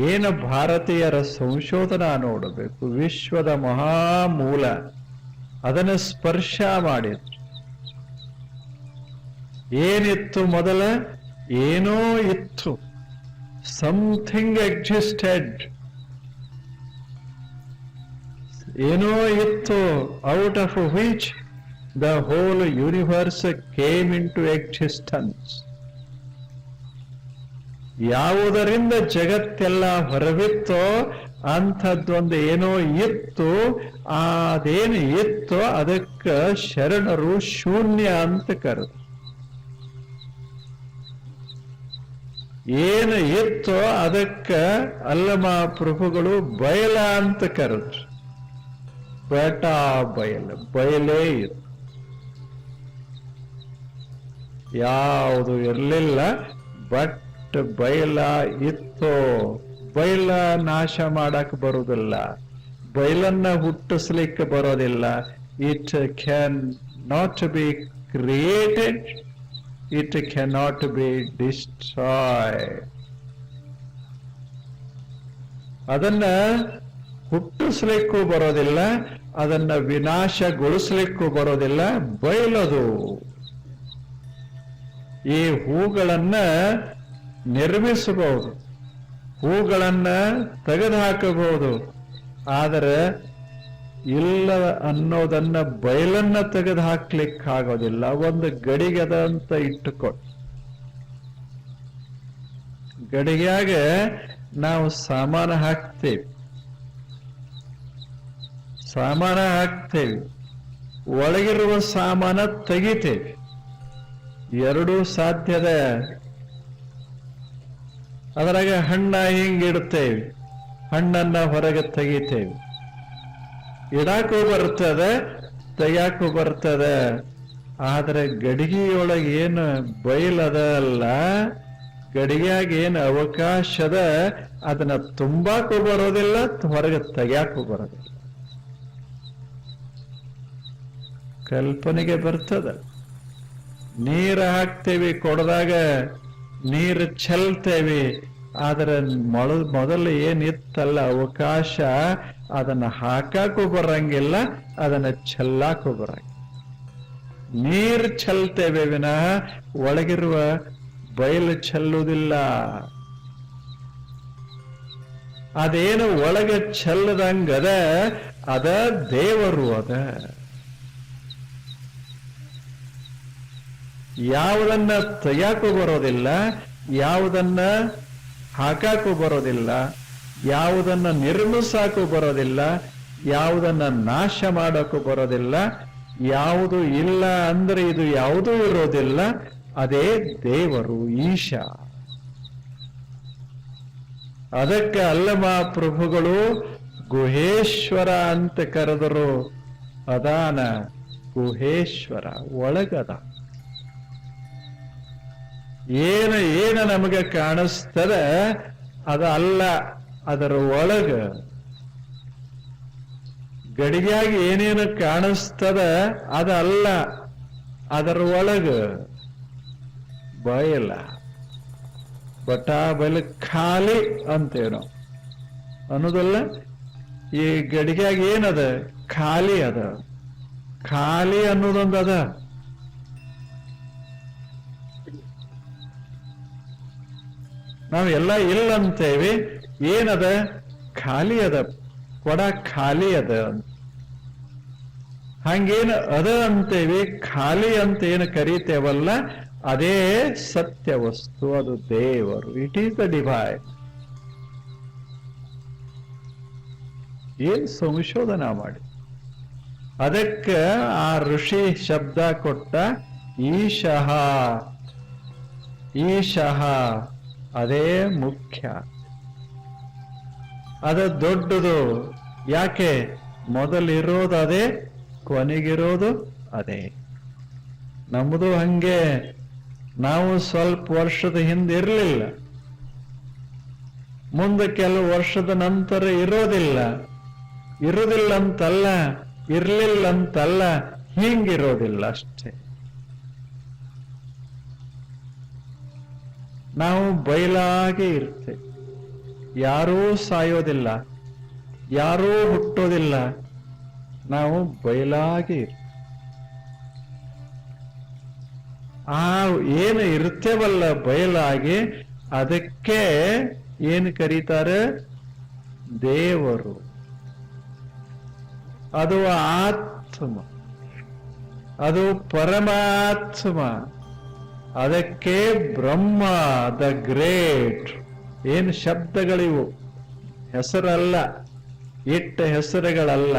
ಏನು ಭಾರತೀಯರ ಸಂಶೋಧನಾ ನೋಡಬೇಕು. ವಿಶ್ವದ ಮಹಾಮೂಲ ಅದನ್ನು ಸ್ಪರ್ಶ ಮಾಡಿದ್ರು. ಏನಿತ್ತು ಮೊದಲ? ಏನೋ ಇತ್ತು. Something existed. ಏನೋ ಇತ್ತು. Out of which the whole universe came into existence. ಯಾವುದರಿಂದ ಜಗತ್ತೆಲ್ಲ ಹೊರಬಿತ್ತೋ ಅಂಥದ್ದೊಂದು ಏನೋ ಇತ್ತು, ಅದೇನು ಇತ್ತು ಅದಕ್ಕ ಶರಣರು ಶೂನ್ಯ ಅಂತ ಕರೆದು. ಏನು ಇತ್ತು ಅದಕ್ಕ ಅಲ್ಲಮ ಪ್ರಭುಗಳು ಬಯಲ ಅಂತ ಕರೆದ್ರು. ಬೇಟಾ ಬಯಲೇ ಇತ್ತು, ಯಾವುದು ಇರಲಿಲ್ಲ. ಬಟ್ ಬಯಲ ಇತ್ತು. ಬಯಲ ನಾಶ ಮಾಡಕ್ ಬರುವುದಿಲ್ಲ, ಬಯಲನ್ನ ಹುಟ್ಟಿಸ್ಲಿಕ್ಕೆ ಬರೋದಿಲ್ಲ. It can not be created, it can not be destroy. ಅದನ್ನ ಹುಟ್ಟಿಸ್ಲಿಕ್ಕೂ ಬರೋದಿಲ್ಲ, ಅದನ್ನ ವಿನಾಶಗೊಳಿಸ್ಲಿಕ್ಕೂ ಬರೋದಿಲ್ಲ. ಬಯಲದು. ಈ ಹೂಗಳನ್ನ ನಿರ್ಮಿಸಬಹುದು, ಹೂಗಳನ್ನ ತೆಗೆದುಹಾಕಬಹುದು, ಆದರೆ ಇಲ್ಲ ಅನ್ನೋದನ್ನ ಬಯಲನ್ನ ತೆಗೆದು ಹಾಕ್ಲಿಕ್ಕಾಗೋದಿಲ್ಲ. ಒಂದು ಗಡಿಗೆದ ಅಂತ ಇಟ್ಟುಕೊಂಡು, ಗಡಿಗೆಯಾಗ ನಾವು ಸಾಮಾನ ಹಾಕ್ತೇವೆ, ಒಳಗಿರುವ ಸಾಮಾನ ತೆಗಿತೇವೆ. ಎರಡೂ ಸಾಧ್ಯದ. ಅದರಾಗ ಹಣ್ಣ ಹಿಂಗಿಡುತ್ತೇವೆ, ಹಣ್ಣನ್ನ ಹೊರಗೆ ತೆಗಿತೇವೆ. ಇಡಾಕು ಬರ್ತದೆ, ತೆಗಿಯಾಕು ಬರ್ತದೆ. ಆದ್ರೆ ಗಡಿಗೆಯೊಳಗೆ ಏನು ಬಯಲದ ಅಲ್ಲ, ಗಡಿಗೆಯಾಗ ಏನು ಅವಕಾಶದ ಅದನ್ನ ತುಂಬಾಕು ಬರೋದಿಲ್ಲ, ಹೊರಗೆ ತೆಗಿಯಾಕು ಬರೋದಿಲ್ಲ. ಕಲ್ಪನೆಗೆ ಬರ್ತದ. ನೀರು ಹಾಕ್ತೇವಿ, ಕೊಡದಾಗ ನೀರು ಚೆಲ್ತೇವಿ, ಆದ್ರೆ ಮೊದಲು ಏನಿತ್ತಲ್ಲ ಅವಕಾಶ, ಅದನ್ನ ಹಾಕಾಕು ಬರಂಗಿಲ್ಲ, ಅದನ್ನ ಚೆಲ್ಲಾಕು ಬರಂಗಿಲ್ಲ. ನೀರು ಚೆಲ್ತೇವೆ ವಿನಃ ಒಳಗಿರುವ ಬಯಲು ಚೆಲ್ಲುವುದಿಲ್ಲ. ಅದೇನು ಒಳಗೆ ಚೆಲ್ಲದಂಗದ ಅದ ದೇವರು. ಅದ ಯಾವುದನ್ನ ತೆಗಿಯಾಕು ಬರೋದಿಲ್ಲ, ಯಾವುದನ್ನ ಹಾಕಾಕು ಬರೋದಿಲ್ಲ, ಯಾವುದನ್ನ ನಿರ್ಮಿಸಾಕು ಬರೋದಿಲ್ಲ, ಯಾವುದನ್ನ ನಾಶ ಮಾಡಕ್ಕೂ ಬರೋದಿಲ್ಲ. ಯಾವುದು ಇಲ್ಲ ಅಂದ್ರೆ ಇದು ಯಾವುದೂ ಇರೋದಿಲ್ಲ, ಅದೇ ದೇವರು, ಈಶ. ಅದಕ್ಕೆ ಅಲ್ಲಮ ಪ್ರಭುಗಳು ಗುಹೇಶ್ವರ ಅಂತ ಕರೆದರು. ಅದಾನ ಗುಹೇಶ್ವರ, ಒಳಗದ. ಏನು ನಮಗೆ ಕಾಣಿಸ್ತದ ಅದು ಅಲ್ಲ, ಅದರ ಒಳಗ. ಗಡಿಗೆಯಾಗಿ ಏನೇನು ಕಾಣಿಸ್ತದ ಅದಲ್ಲ, ಅದರ ಒಳಗ ಬಯಲ. ಬಯಲು ಖಾಲಿ ಅಂತೇನೋ ಅನ್ನೋದಲ್ಲ. ಈ ಗಡಿಗೆಯಾಗಿ ಏನದ? ಖಾಲಿ ಅದ. ಖಾಲಿ ಅನ್ನೋದೊಂದು ಅದ. ನಾವೆಲ್ಲ ಇಲ್ಲ ಅಂತೇವಿ, ಏನದ? ಖಾಲಿ ಅದ. ಕೊಡ ಖಾಲಿ ಅದ. ಹಂಗೇನು ಅದ ಅಂತೇವಿ, ಖಾಲಿ ಅಂತ ಏನು ಕರೀತೇವಲ್ಲ, ಅದೇ ಸತ್ಯ ವಸ್ತು, ಅದು ದೇವರು. It is the divine. ಏನ್ ಸಂಶೋಧನಾ ಮಾಡಿ ಅದಕ್ಕೆ ಆ ಋಷಿ ಶಬ್ದ ಕೊಟ್ಟ. ಈಶಃ, ಈಶಃ ಅದೇ ಮುಖ್ಯ, ಅದು ದೊಡ್ಡದು. ಯಾಕೆ? ಮೊದಲಿರೋದು ಅದೇ, ಕೊನೆಗಿರೋದು ಅದೇ. ನಮ್ಮದು ಹಂಗೆ. ನಾವು ಸ್ವಲ್ಪ ವರ್ಷದ ಹಿಂದೆ ಇರಲಿಲ್ಲ, ಮುಂದೆ ಕೆಲವು ವರ್ಷದ ನಂತರ ಇರೋದಿಲ್ಲ. ಇರೋದಿಲ್ಲ ಅಂತಲ್ಲ, ಇರ್ಲಿಲ್ಲ ಅಂತಲ್ಲ, ಹಿಂಗಿರೋದಿಲ್ಲ ಅಷ್ಟೇ. ನಾವು ಬಯಲಾಗೆ ಇರ್ತೇವೆ. ಯಾರೂ ಸಾಯೋದಿಲ್ಲ, ಯಾರೂ ಹುಟ್ಟೋದಿಲ್ಲ, ನಾವು ಬಯಲಾಗೆ ಇರ್ತೇವೆ. ಆ ಏನು ಇರ್ತೇವಲ್ಲ ಬಯಲಾಗಿ, ಅದಕ್ಕೆ ಏನು ಕರೀತಾರೆ? ದೇವರು. ಅದು ಆತ್ಮ, ಅದು ಪರಮಾತ್ಮ. ಅದಕ್ಕೆ ಬ್ರಹ್ಮ, ದ ಗ್ರೇಟ್. ಏನು ಶಬ್ದಗಳಿವು, ಹೆಸರಲ್ಲ, ಇಟ್ಟ ಹೆಸರುಗಳಲ್ಲ.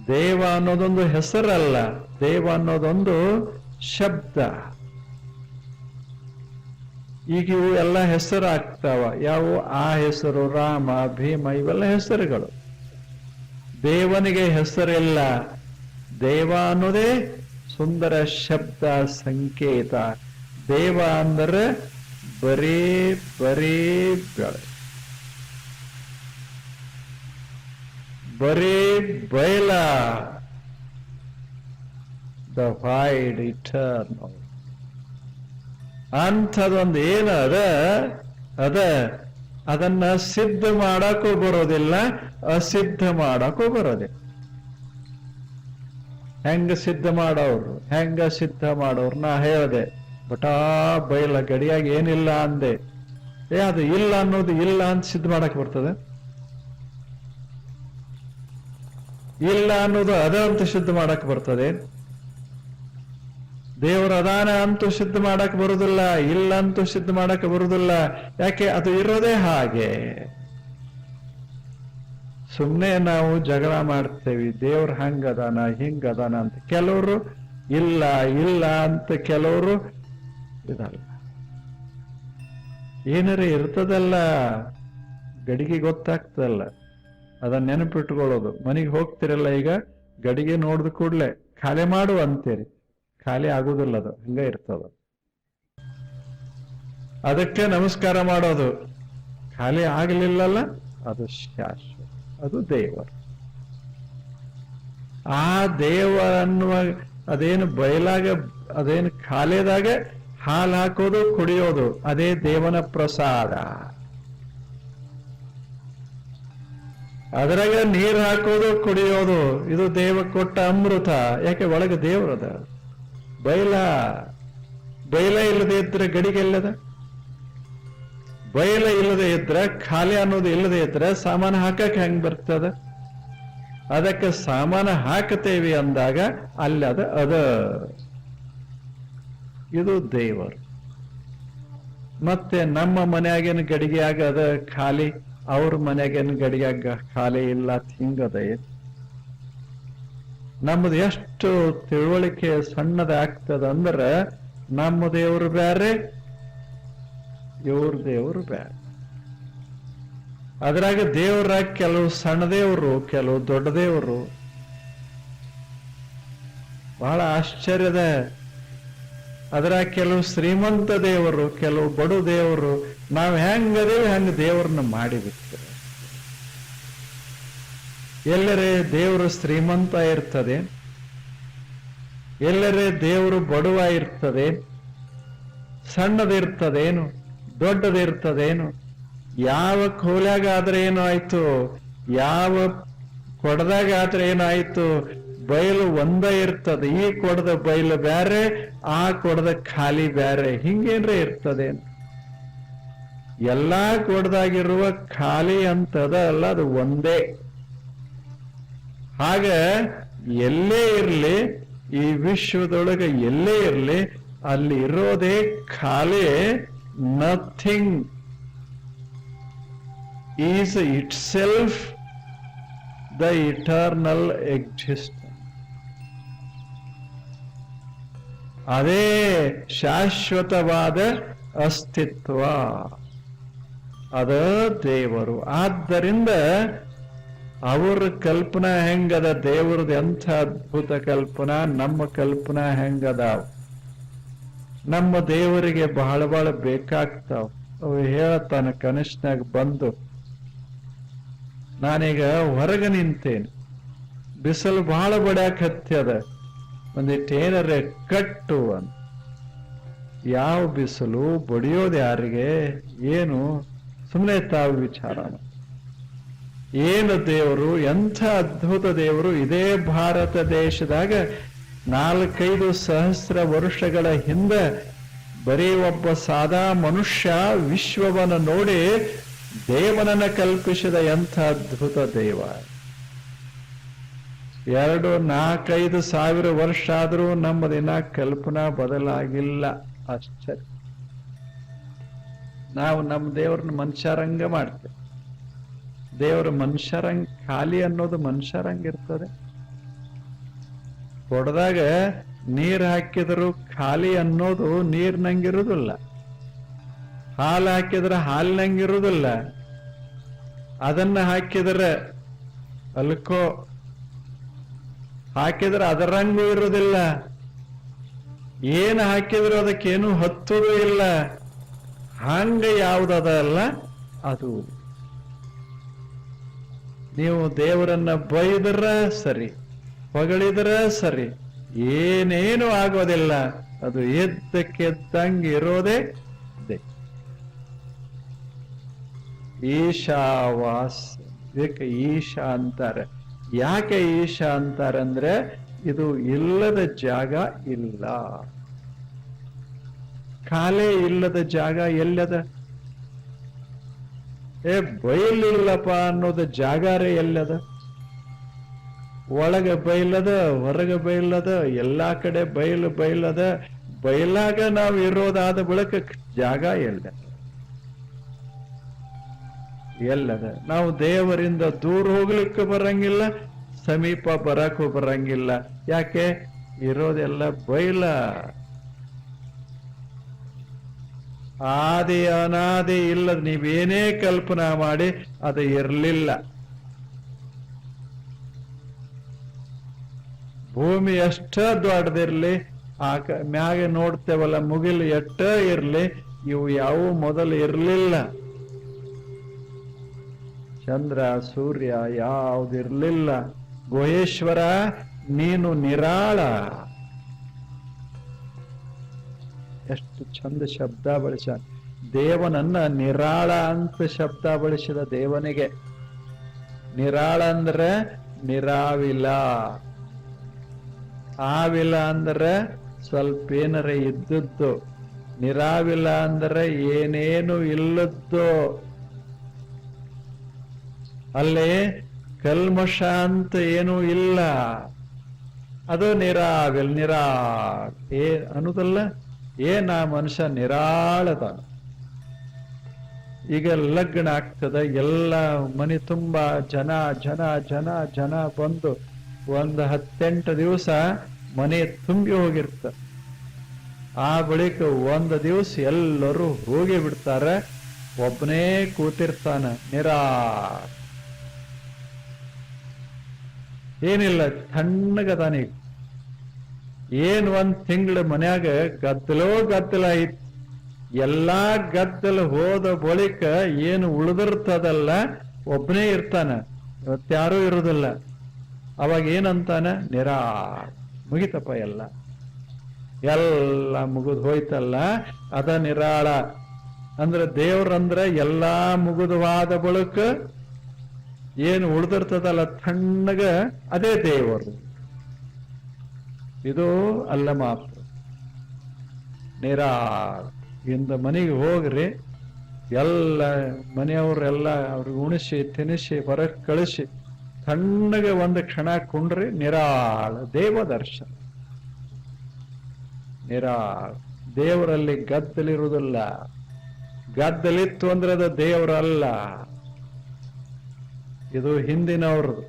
ದೇವ ಅನ್ನೋದೊಂದು ಹೆಸರಲ್ಲ, ದೇವ ಅನ್ನೋದೊಂದು ಶಬ್ದ. ಈಗ ಇವು ಎಲ್ಲ ಹೆಸರು ಆಗ್ತಾವ. ಯಾವ? ಆ ಹೆಸರು, ರಾಮ, ಭೀಮ, ಇವೆಲ್ಲ ಹೆಸರುಗಳು. ದೇವನಿಗೆ ಹೆಸರಿಲ್ಲ. ದೇವ ಅನ್ನೋದೇ ಸುಂದರ ಶಬ್ದ, ಸಂಕೇತ. ದೇವ ಅಂದರೆ ಬರೀ ಬರೀ ಬೆಳೆ, ಬರೀ ಬಯಲ. ದ ವೈಡ್ ಇಟರ್ನಲ್ ಅಂಥದೊಂದು ಏನು ಅದನ್ನ ಸಿದ್ಧ ಮಾಡಕ್ಕೂ ಬರೋದಿಲ್ಲ, ಅಸಿದ್ಧ ಮಾಡಕ್ಕೂ ಬರೋದಿಲ್ಲ. ಹೆಂಗ ಸಿದ್ಧ ಮಾಡೋರು ನಾ ಹೇಳಿದೆ, ಬಟಾ ಬಯಲ ಗಡಿಯಾಗಿ ಏನಿಲ್ಲ ಅಂದೆ. ಅದು ಇಲ್ಲ ಅನ್ನೋದು ಇಲ್ಲ ಅಂತ ಸಿದ್ಧ ಮಾಡಕ್ ಬರ್ತದೆ? ಇಲ್ಲ ಅನ್ನೋದು ಅದ ಅಂತ ಸಿದ್ಧ ಮಾಡಕ್ ಬರ್ತದೆ? ದೇವರ ಅದಾನ ಅಂತೂ ಸಿದ್ಧ ಮಾಡಕ್ ಬರುದಿಲ್ಲ, ಇಲ್ಲ ಅಂತೂ ಸಿದ್ಧ ಮಾಡಕ್ ಬರುದಿಲ್ಲ. ಯಾಕೆ? ಅದು ಇರೋದೇ ಹಾಗೆ. ಸುಮ್ಮನೆ ನಾವು ಜಗಳ ಮಾಡ್ತೇವಿ, ದೇವ್ರ ಹಂಗದಾನ ಹಿಂಗದಾನ ಅಂತ. ಕೆಲವರು ಇಲ್ಲ ಇಲ್ಲ ಅಂತ, ಕೆಲವರು ಇದಲ್ಲ. ಏನಾರ ಇರ್ತದಲ್ಲ, ಗಡಿಗೆ ಗೊತ್ತಾಗ್ತದಲ್ಲ, ಅದನ್ನ ನೆನಪಿಟ್ಕೊಳ್ಳೋದು. ಮನೆಗೆ ಹೋಗ್ತಿರಲ್ಲ, ಈಗ ಗಡಿಗೆ ನೋಡಿದ ಕೂಡ್ಲೆ ಖಾಲಿ ಮಾಡು ಅಂತೀರಿ, ಖಾಲಿ ಆಗುದಿಲ್ಲ, ಅದು ಹಂಗ ಇರ್ತದ. ಅದಕ್ಕೆ ನಮಸ್ಕಾರ ಮಾಡೋದು. ಖಾಲಿ ಆಗ್ಲಿಲ್ಲಲ್ಲ, ಅದು ಶಾಶ್ವತ, ಅದು ದೇವರು. ಆ ದೇವರ ಅನ್ನುವ ಅದೇನು ಬಯಲಾಗ, ಅದೇನು ಖಾಲಿದಾಗ ಹಾಲು ಹಾಕೋದು, ಕುಡಿಯೋದು, ಅದೇ ದೇವನ ಪ್ರಸಾದ. ಅದರಾಗ ನೀರು ಹಾಕೋದು, ಕುಡಿಯೋದು, ಇದು ದೇವ ಕೊಟ್ಟ ಅಮೃತ. ಯಾಕೆ? ಒಳಗೆ ದೇವರದ. ಬಯಲ ಇಲ್ಲದೆ ಇದ್ರೆ ಗಡಿಗೆ ಇಲ್ಲದ, ಬಯಲ ಇಲ್ಲದೆ ಇದ್ರೆ, ಖಾಲಿ ಅನ್ನೋದು ಇಲ್ಲದೆ ಇದ್ರೆ ಸಾಮಾನು ಹಾಕಕ್ಕೆ ಹೆಂಗ್ ಬರ್ತದ? ಅದಕ್ಕೆ ಸಾಮಾನು ಹಾಕತೇವಿ ಅಂದಾಗ ಅಲ್ಲಿ ಅದ ಇದು ದೇವರು. ಮತ್ತೆ ನಮ್ಮ ಮನೆಯಾಗೇನು ಗಡಿಗೆ ಆಗದ ಖಾಲಿ, ಅವ್ರ ಮನೆಯಾಗೇನು ಗಡಿಯಾಗ ಖಾಲಿ ಇಲ್ಲ, ಹಿಂಗದ. ನಮ್ಮದು ಎಷ್ಟು ತಿಳುವಳಿಕೆ ಸಣ್ಣದ ಆಗ್ತದ ಅಂದ್ರೆ, ನಮ್ಮ ದೇವರು ಬ್ಯಾರೆ, ಇವ್ರ ದೇವರು ಬ್ಯಾರೆ. ಅದ್ರಾಗ ದೇವರ ಕೆಲವು ಸಣ್ಣ ದೇವರು, ಕೆಲವು ದೊಡ್ಡ ದೇವರು. ಬಹಳ ಆಶ್ಚರ್ಯದ. ಅದ್ರಾಗ ಕೆಲವು ಶ್ರೀಮಂತ ದೇವರು, ಕೆಲವು ಬಡು ದೇವರು. ನಾವು ಹೆಂಗದೇವಿ ಹಂಗ ದೇವರನ್ನ ಮಾಡಿಬಿಡ್ತೇವೆ. ಎಲ್ಲರೇ ದೇವರು ಶ್ರೀಮಂತ ಇರ್ತದೆ, ಎಲ್ಲರೇ ದೇವರು ಬಡವ ಇರ್ತದೆ, ಸಣ್ಣದಿರ್ತದೇನು, ದೊಡ್ಡದಿರ್ತದೇನು? ಯಾವ ಕೋಲ್ಯಾಗ ಆದ್ರೆ ಏನೋ ಆಯ್ತು, ಯಾವ ಕೊಡದಾಗ ಆದ್ರೆ ಏನಾಯ್ತು, ಬಯಲು ಒಂದ ಇರ್ತದೆ. ಈ ಕೊಡದ ಬಯಲು ಬ್ಯಾರೆ, ಆ ಕೊಡದ ಖಾಲಿ ಬ್ಯಾರೆ, ಹಿಂಗೇನ್ರೆ ಇರ್ತದೆ. ಎಲ್ಲಾ ಕೊಡದಾಗಿರುವ ಖಾಲಿ ಅಂತದ ಅಲ್ಲ, ಅದು ಒಂದೇ. ಹಾಗ ಎಲ್ಲೇ ಇರ್ಲಿ, ಈ ವಿಶ್ವದೊಳಗೆ ಎಲ್ಲೇ ಇರ್ಲಿ, ಅಲ್ಲಿ ಇರೋದೇ ಖಾಲಿ. Nothing is it self the eternal existence. ಅದೇ ಶಾಶ್ವತವಾದ ಅಸ್ತಿತ್ವ, ಅದ ದೇವರು. ಆದ್ದರಿಂದ ಅವ್ರ ಕಲ್ಪನಾ ಹೆಂಗದ, ದೇವ್ರದ್ದು ಎಂಥ ಅದ್ಭುತ ಕಲ್ಪನಾ, ನಮ್ಮ ಕಲ್ಪನಾ ಹೆಂಗದಾವ. ನಮ್ಮ ದೇವರಿಗೆ ಬಹಳ ಬಹಳ ಬೇಕಾಗ್ತಾವ. ಅವು ಹೇಳತಾನ ಕನಸಿನಾಗ ಬಂದು, ನಾನೀಗ ಹೊರಗೆ ನಿಂತೇನೆ, ಬಿಸಿಲು ಬಹಳ ಬಡ್ಯಾಕ ಹತ್ಯದ, ಒಂದಿಟ್ಟೇನರೆ ಕಟ್ಟು ಅಂತ. ಯಾವ ಬಿಸಿಲು, ಬಡಿಯೋದು ಯಾರಿಗೆ, ಏನು? ಸುಮ್ಮನೆ ತಾವು ವಿಚಾರ. ಏನು ದೇವರು, ಎಂಥ ಅದ್ಭುತ ದೇವರು. ಇದೇ ಭಾರತ ದೇಶದಾಗ 4-5 ಸಹಸ್ರ ವರ್ಷಗಳ ಹಿಂದೆ ಬರೀ ಒಬ್ಬ ಸಾದಾ ಮನುಷ್ಯ ವಿಶ್ವವನ್ನು ನೋಡಿ ದೇವನನ್ನ ಕಲ್ಪಿಸಿದ ಎಂಥ ಅದ್ಭುತ ದೇವ. 2-4-5 ಸಾವಿರ ವರ್ಷ ಆದರೂ ನಮ್ಮ ದಿನ ಕಲ್ಪನಾ ಬದಲಾಗಿಲ್ಲ. ಆಶ್ಚರ್ಯ. ನಾವು ನಮ್ಮ ದೇವರನ್ನ ಮನುಷ್ಯರಂಗ ಮಾಡ್ತೇವೆ. ದೇವರ ಮನುಷ್ಯರಂಗ್ ಖಾಲಿ ಅನ್ನೋದು ಮನುಷ್ಯರಂಗ್ ಇರ್ತದೆ. ಕೊಡದಾಗ ನೀರ್ ಹಾಕಿದ್ರು ಖಾಲಿ ಅನ್ನೋದು ನೀರ್ನಂಗಿರುವುದಿಲ್ಲ. ಹಾಲು ಹಾಕಿದ್ರೆ ಹಾಲಿನಂಗಿರುವುದಿಲ್ಲ. ಅದನ್ನ ಹಾಕಿದ್ರೆ ಅಲ್ಕೋ ಹಾಕಿದ್ರೆ ಅದರಂಗೂ ಇರುವುದಿಲ್ಲ. ಏನು ಹಾಕಿದ್ರು ಅದಕ್ಕೇನು ಹತ್ತುದು ಇಲ್ಲ. ಹಂಗ ಯಾವುದಲ್ಲ ಅದು. ನೀವು ದೇವರನ್ನ ಬೈದ್ರ ಸರಿ, ಹೊಗಳಿದ್ರ ಸರಿ, ಏನೇನು ಆಗೋದಿಲ್ಲ. ಅದು ಎದ್ದಕ್ಕೆದ್ದಂಗೆ ಇರೋದೇ ಈಶಾವಾಸ್. ಇದಕ್ಕೆ ಈಶಾ ಅಂತಾರೆ. ಯಾಕೆ ಈಶಾ ಅಂತಾರಂದ್ರೆ ಇದು ಇಲ್ಲದ ಜಾಗ ಇಲ್ಲ. ಖಾಲಿ ಇಲ್ಲದ ಜಾಗ ಎಲ್ಲದ? ಬಯಲಿಲ್ಲಪ್ಪ ಅನ್ನೋದು ಜಾಗಾರೇ ಎಲ್ಲದ? ಒಳಗ ಬಯಲದ, ಹೊರಗ ಬಯಲದ, ಎಲ್ಲಾ ಕಡೆ ಬಯಲು ಬಯಲದ. ಬಯಲಾಗ ನಾವು ಇರೋದಾದ ಬಳಿಕ ಜಾಗ ಎಲ್ಲದ? ನಾವು ದೇವರಿಂದ ದೂರ ಹೋಗ್ಲಿಕ್ಕೆ ಬರಂಗಿಲ್ಲ, ಸಮೀಪ ಬರಕ್ಕೂ ಬರಂಗಿಲ್ಲ. ಯಾಕೆ? ಇರೋದೆಲ್ಲ ಬಯಲ. ಆದಿ ಅನಾದಿ ಇಲ್ಲದ ನೀವೇನೇ ಕಲ್ಪನಾ ಮಾಡಿ ಅದು ಇರಲಿಲ್ಲ. ಭೂಮಿ ಎಷ್ಟ ದೊಡ್ಡದಿರ್ಲಿ, ಮ್ಯಾಗೆ ನೋಡ್ತೇವಲ್ಲ ಮುಗಿಲು ಎಷ್ಟ ಇರ್ಲಿ, ಇವು ಯಾವ ಮೊದಲು ಇರ್ಲಿಲ್ಲ. ಚಂದ್ರ ಸೂರ್ಯ ಯಾವುದಿರ್ಲಿಲ್ಲ. ಗುಹೇಶ್ವರ ನೀನು ನಿರಾಳ. ಎಷ್ಟು ಚಂದ ಶಬ್ದ ಬಳಸ. ದೇವನನ್ನ ನಿರಾಳ ಅಂತ ಶಬ್ದ ಬಳಸಿದ ದೇವನಿಗೆ. ನಿರಾಳ ಅಂದ್ರೆ ನಿರಾವಿಲ. ಆವಿಲ ಅಂದ್ರೆ ಸ್ವಲ್ಪ ಏನರ ಇದ್ದದ್ದು. ನಿರಾವಿಲ ಅಂದ್ರೆ ಏನೇನು ಇಲ್ಲದ್ದು. ಅಲ್ಲಿ ಕಲ್ಮಶ ಅಂತ ಏನೂ ಇಲ್ಲ. ಅದು ನಿರಾವಿಲ್. ನಿರಾಳ್ ಅನ್ನೋದಲ್ಲ. ಆ ಮನುಷ್ಯ ನಿರಾಳದ. ಈಗ ಲಗ್ನ ಆಗ್ತದ, ಎಲ್ಲ ಮನೆ ತುಂಬಾ ಜನ ಜನ ಜನ ಜನ ಬಂದು ಒಂದು 18 ದಿವಸ ಮನೆ ತುಂಬಿ ಹೋಗಿರ್ತ. ಆ ಬಳಿಕ ಒಂದು ದಿವಸ ಎಲ್ಲರೂ ಹೋಗಿ ಬಿಡ್ತಾರೆ. ಒಬ್ಬನೇ ಕೂತಿರ್ತಾನ ನಿರಾಳ. ಏನಿಲ್ಲ, ತಣ್ಣಗದಾನೀಗ. ಏನ್ 1 ತಿಂಗಳ ಮನ್ಯಾಗ ಗದ್ದಲ ಐತ್. ಎಲ್ಲಾ ಗದ್ದಲ ಹೋದ ಬಳಿಕ ಏನು ಉಳಿದಿರ್ತದಲ್ಲ ಒಬ್ಬನೇ ಇರ್ತಾನ. ಇವತ್ಯಾರೂ ಇರುದಿಲ್ಲ. ಅವಾಗ ಏನಂತಾನ? ನಿರಾಳ. ಮುಗಿತಪ್ಪ, ಎಲ್ಲ ಮುಗಿದು ಹೋಯ್ತಲ್ಲ, ಅದ ನಿರಾಳ. ಅಂದ್ರೆ ದೇವ್ರಂದ್ರೆ ಎಲ್ಲಾ ಮುಗಿದವಾದ ಬಳಿಕ ಏನು ಉಳಿದಿರ್ತದಲ್ಲ ತಣ್ಣಗ, ಅದೇ ದೇವರು. ಇದು ಅಲ್ಲ ಮಾತ್ರ ನಿರಾಳ. ಇಂದ ಮನೆಗೆ ಹೋಗ್ರಿ, ಎಲ್ಲ ಮನೆಯವ್ರೆಲ್ಲ ಅವ್ರಿಗೆ ಉಣಿಸಿ ತಿನಿಸಿ ಹೊರಗೆ ಕಳಿಸಿ ತಣ್ಣಗೆ ಒಂದು ಕ್ಷಣ ಕುಂಡ್ರಿ. ನಿರಾಳ ದೇವ ದರ್ಶನ. ನಿರಾಳ ದೇವರಲ್ಲಿ ಗದ್ದಲಿರುವುದಿಲ್ಲ. ಗದ್ದಲಿತ್ತು ಅಂದ್ರೆ ಅದು ದೇವರಲ್ಲ. ಇದು ಹಿಂದಿನವ್ರದ್ದು.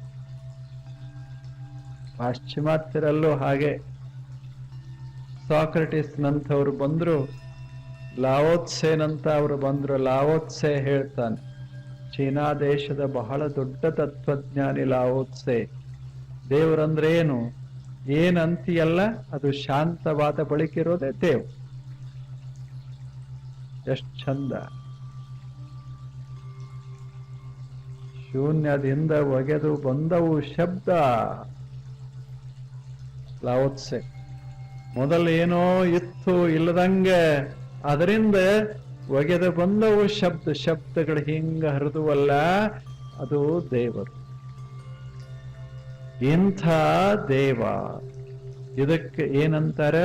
ಪಾಶ್ಚಿಮಾತ್ಯರಲ್ಲೂ ಹಾಗೆ. ಸಾಕ್ರೆಟಿಸ್ ನಂತವ್ರು ಬಂದ್ರು, ಲಾವೋತ್ಸೆನಂತ ಅವರು ಬಂದ್ರು. ಲಾವೋತ್ಸೆ ಹೇಳ್ತಾನೆ, ಚೀನಾ ದೇಶದ ಬಹಳ ದೊಡ್ಡ ತತ್ವಜ್ಞಾನಿ ಲಾವೋತ್ಸೆ. ದೇವರಂದ್ರೆ ಏನು? ಏನಂತೀಯಲ್ಲ ಅದು ಶಾಂತವಾದ ಬಳಿಕಿರೋದೇ ದೇವ್. ಎಷ್ಟು ಚಂದ. ಶೂನ್ಯದಿಂದ ಒಗೆದು ಬಂದವು ಶಬ್ದ. ಲಾವೋತ್ಸೆ ಮೊದಲು ಏನೋ ಇತ್ತು ಇಲ್ಲದಂಗೆ, ಅದರಿಂದ ಒಗೆದು ಬಂದವು ಶಬ್ದಗಳು ಹಿಂಗ ಹರಿದುವಲ್ಲ, ಅದು ದೇವರು. ಇಂಥ ದೇವ. ಇದಕ್ಕೆ ಏನಂತಾರೆ?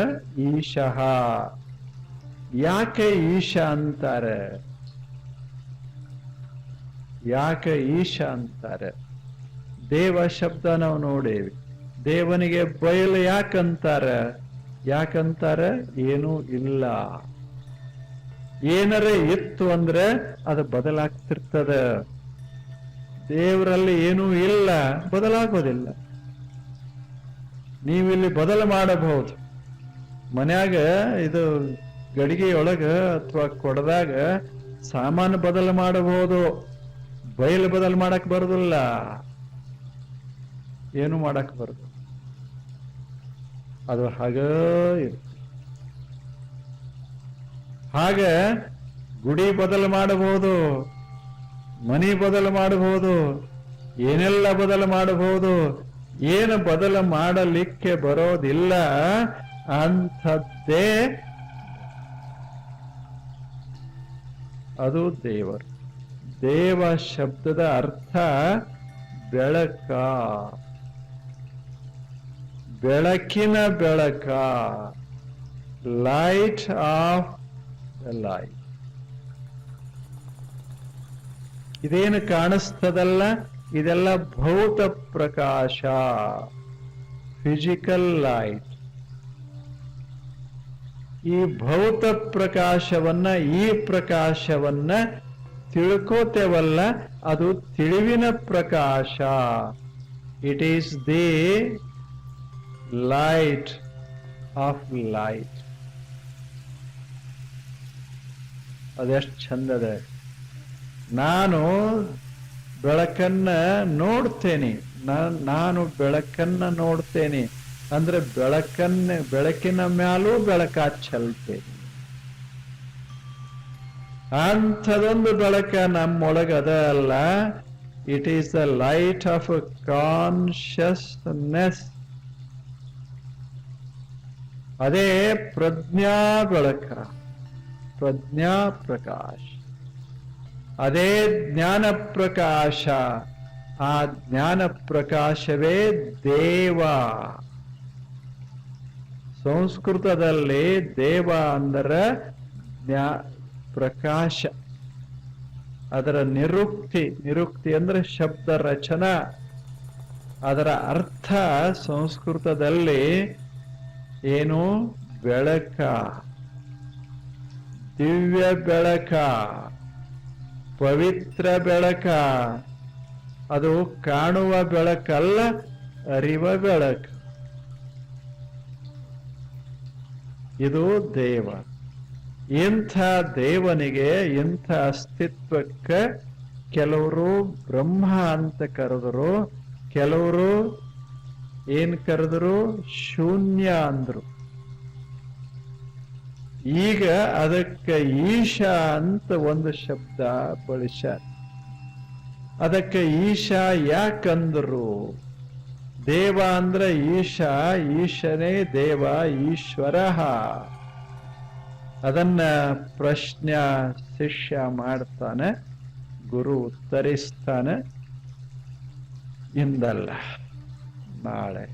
ಈಶಃ. ಯಾಕೆ ಈಶಾ ಅಂತಾರೆ? ಯಾಕೆ ಈಶಾ ಅಂತಾರೆ? ದೇವ ಶಬ್ದ ನಾವು ನೋಡೇವಿ. ದೇವನಿಗೆ ಬಯಲು ಯಾಕಂತಾರೆ? ಯಾಕಂತಾರೆ? ಏನೂ ಇಲ್ಲ. ಏನರೇ ಇತ್ತು ಅಂದ್ರೆ ಅದು ಬದಲಾಗ್ತಿರ್ತದ. ದೇವರಲ್ಲಿ ಏನೂ ಇಲ್ಲ, ಬದಲಾಗೋದಿಲ್ಲ. ನೀವಿಲ್ಲಿ ಬದಲು ಮಾಡಬಹುದು. ಮನ್ಯಾಗ ಇದು ಗಡಿಗೆಯೊಳಗ ಅಥವಾ ಕೊಡದಾಗ ಸಾಮಾನು ಬದಲು ಮಾಡಬಹುದು, ಬಯಲು ಬದಲು ಮಾಡಕ್ ಬರುದಿಲ್ಲ, ಏನು ಮಾಡಕ್ ಬರುದು. ಅದು ಹಾಗ ಇರುತ್ತೆ. ಹಾಗ ಗುಡಿ ಬದಲು ಮಾಡಬಹುದು, ಮನಿ ಬದಲು ಮಾಡಬಹುದು, ಏನೆಲ್ಲ ಬದಲು ಮಾಡಬಹುದು. ಏನು ಬದಲು ಮಾಡಲಿಕ್ಕೆ ಬರೋದಿಲ್ಲ ಅಂಥದ್ದೇ ಅದು ದೇವರು. ದೇವ ಶಬ್ದದ ಅರ್ಥ ಬೆಳಕ, ಬೆಳಕಿನ ಬೆಳಕ, ಲೈಟ್ ಆಫ್ ದ ಲೈಟ್. ಇದೇನು ಕಾಣಿಸ್ತದಲ್ಲ, ಇದೆಲ್ಲ ಭೌತ ಪ್ರಕಾಶ, ಫಿಸಿಕಲ್ ಲೈಟ್. ಈ ಭೌತ ಪ್ರಕಾಶವನ್ನ, ಈ ಪ್ರಕಾಶವನ್ನ ತಿಳ್ಕೋತೇವಲ್ಲ, ಅದು ತಿಳಿವಿನ ಪ್ರಕಾಶ. It is the light of light. ಅದೆಷ್ಟು ಚಂದದ. ನಾನು ಬೆಳಕನ್ನ ನೋಡ್ತೇನೆ, ನಾನು ಬೆಳಕನ್ನ ನೋಡ್ತೇನೆ ಅಂದ್ರೆ ಬೆಳಕಿನ ಮ್ಯಾಲೂ ಬೆಳಕ ಚೆಲ್ತೇನೆ. ಅಂಥದೊಂದು ಬೆಳಕ ನಮ್ಮೊಳಗದ ಅಲ್ಲ. It is the light off consciousness. ಅದೇ ಪ್ರಜ್ಞಾ ಬೆಳಕ, ಪ್ರಜ್ಞಾ ಪ್ರಕಾಶ. ಅದೇ ಜ್ಞಾನ ಪ್ರಕಾಶ. ಆ ಜ್ಞಾನ ಪ್ರಕಾಶವೇ ದೇವ. ಸಂಸ್ಕೃತದಲ್ಲಿ ದೇವ ಅಂದರೆ ಪ್ರಕಾಶ. ಅದರ ನಿರುಕ್ತಿ ಅಂದ್ರೆ ಶಬ್ದ ರಚನಾ. ಅದರ ಅರ್ಥ ಸಂಸ್ಕೃತದಲ್ಲಿ ಏನು? ಬೆಳಕ, ದಿವ್ಯ ಬೆಳಕ, ಪವಿತ್ರ ಬೆಳಕ. ಅದು ಕಾಣುವ ಬೆಳಕಲ್ಲ, ಅರಿವ ಬೆಳಕು. ಇದು ದೇವ. ಇಂಥ ದೇವನಿಗೆ, ಇಂಥ ಅಸ್ತಿತ್ವಕ್ಕೆ ಕೆಲವರು ಬ್ರಹ್ಮ ಅಂತ ಕರೆದರು, ಕೆಲವರು ಏನ್ ಕರೆದರು? ಶೂನ್ಯ ಅಂದ್ರು. ಈಗ ಅದಕ್ಕೆ ಈಶಾ ಅಂತ ಒಂದು ಶಬ್ದ ಬಳಸ್ಯಾರ. ಅದಕ್ಕೆ ಈಶಾ ಯಾಕಂದ್ರು? ದೇವ ಅಂದ್ರೆ ಈಶಾ, ಈಶನೇ ದೇವ, ಈಶ್ವರ. ಅದನ್ನ ಪ್ರಶ್ನೆ ಶಿಷ್ಯ ಮಾಡ್ತಾನೆ, ಗುರು ಉತ್ತರಿಸ್ತಾನೆ. ಇಂದಲ್ಲ, ನಾಳೆ.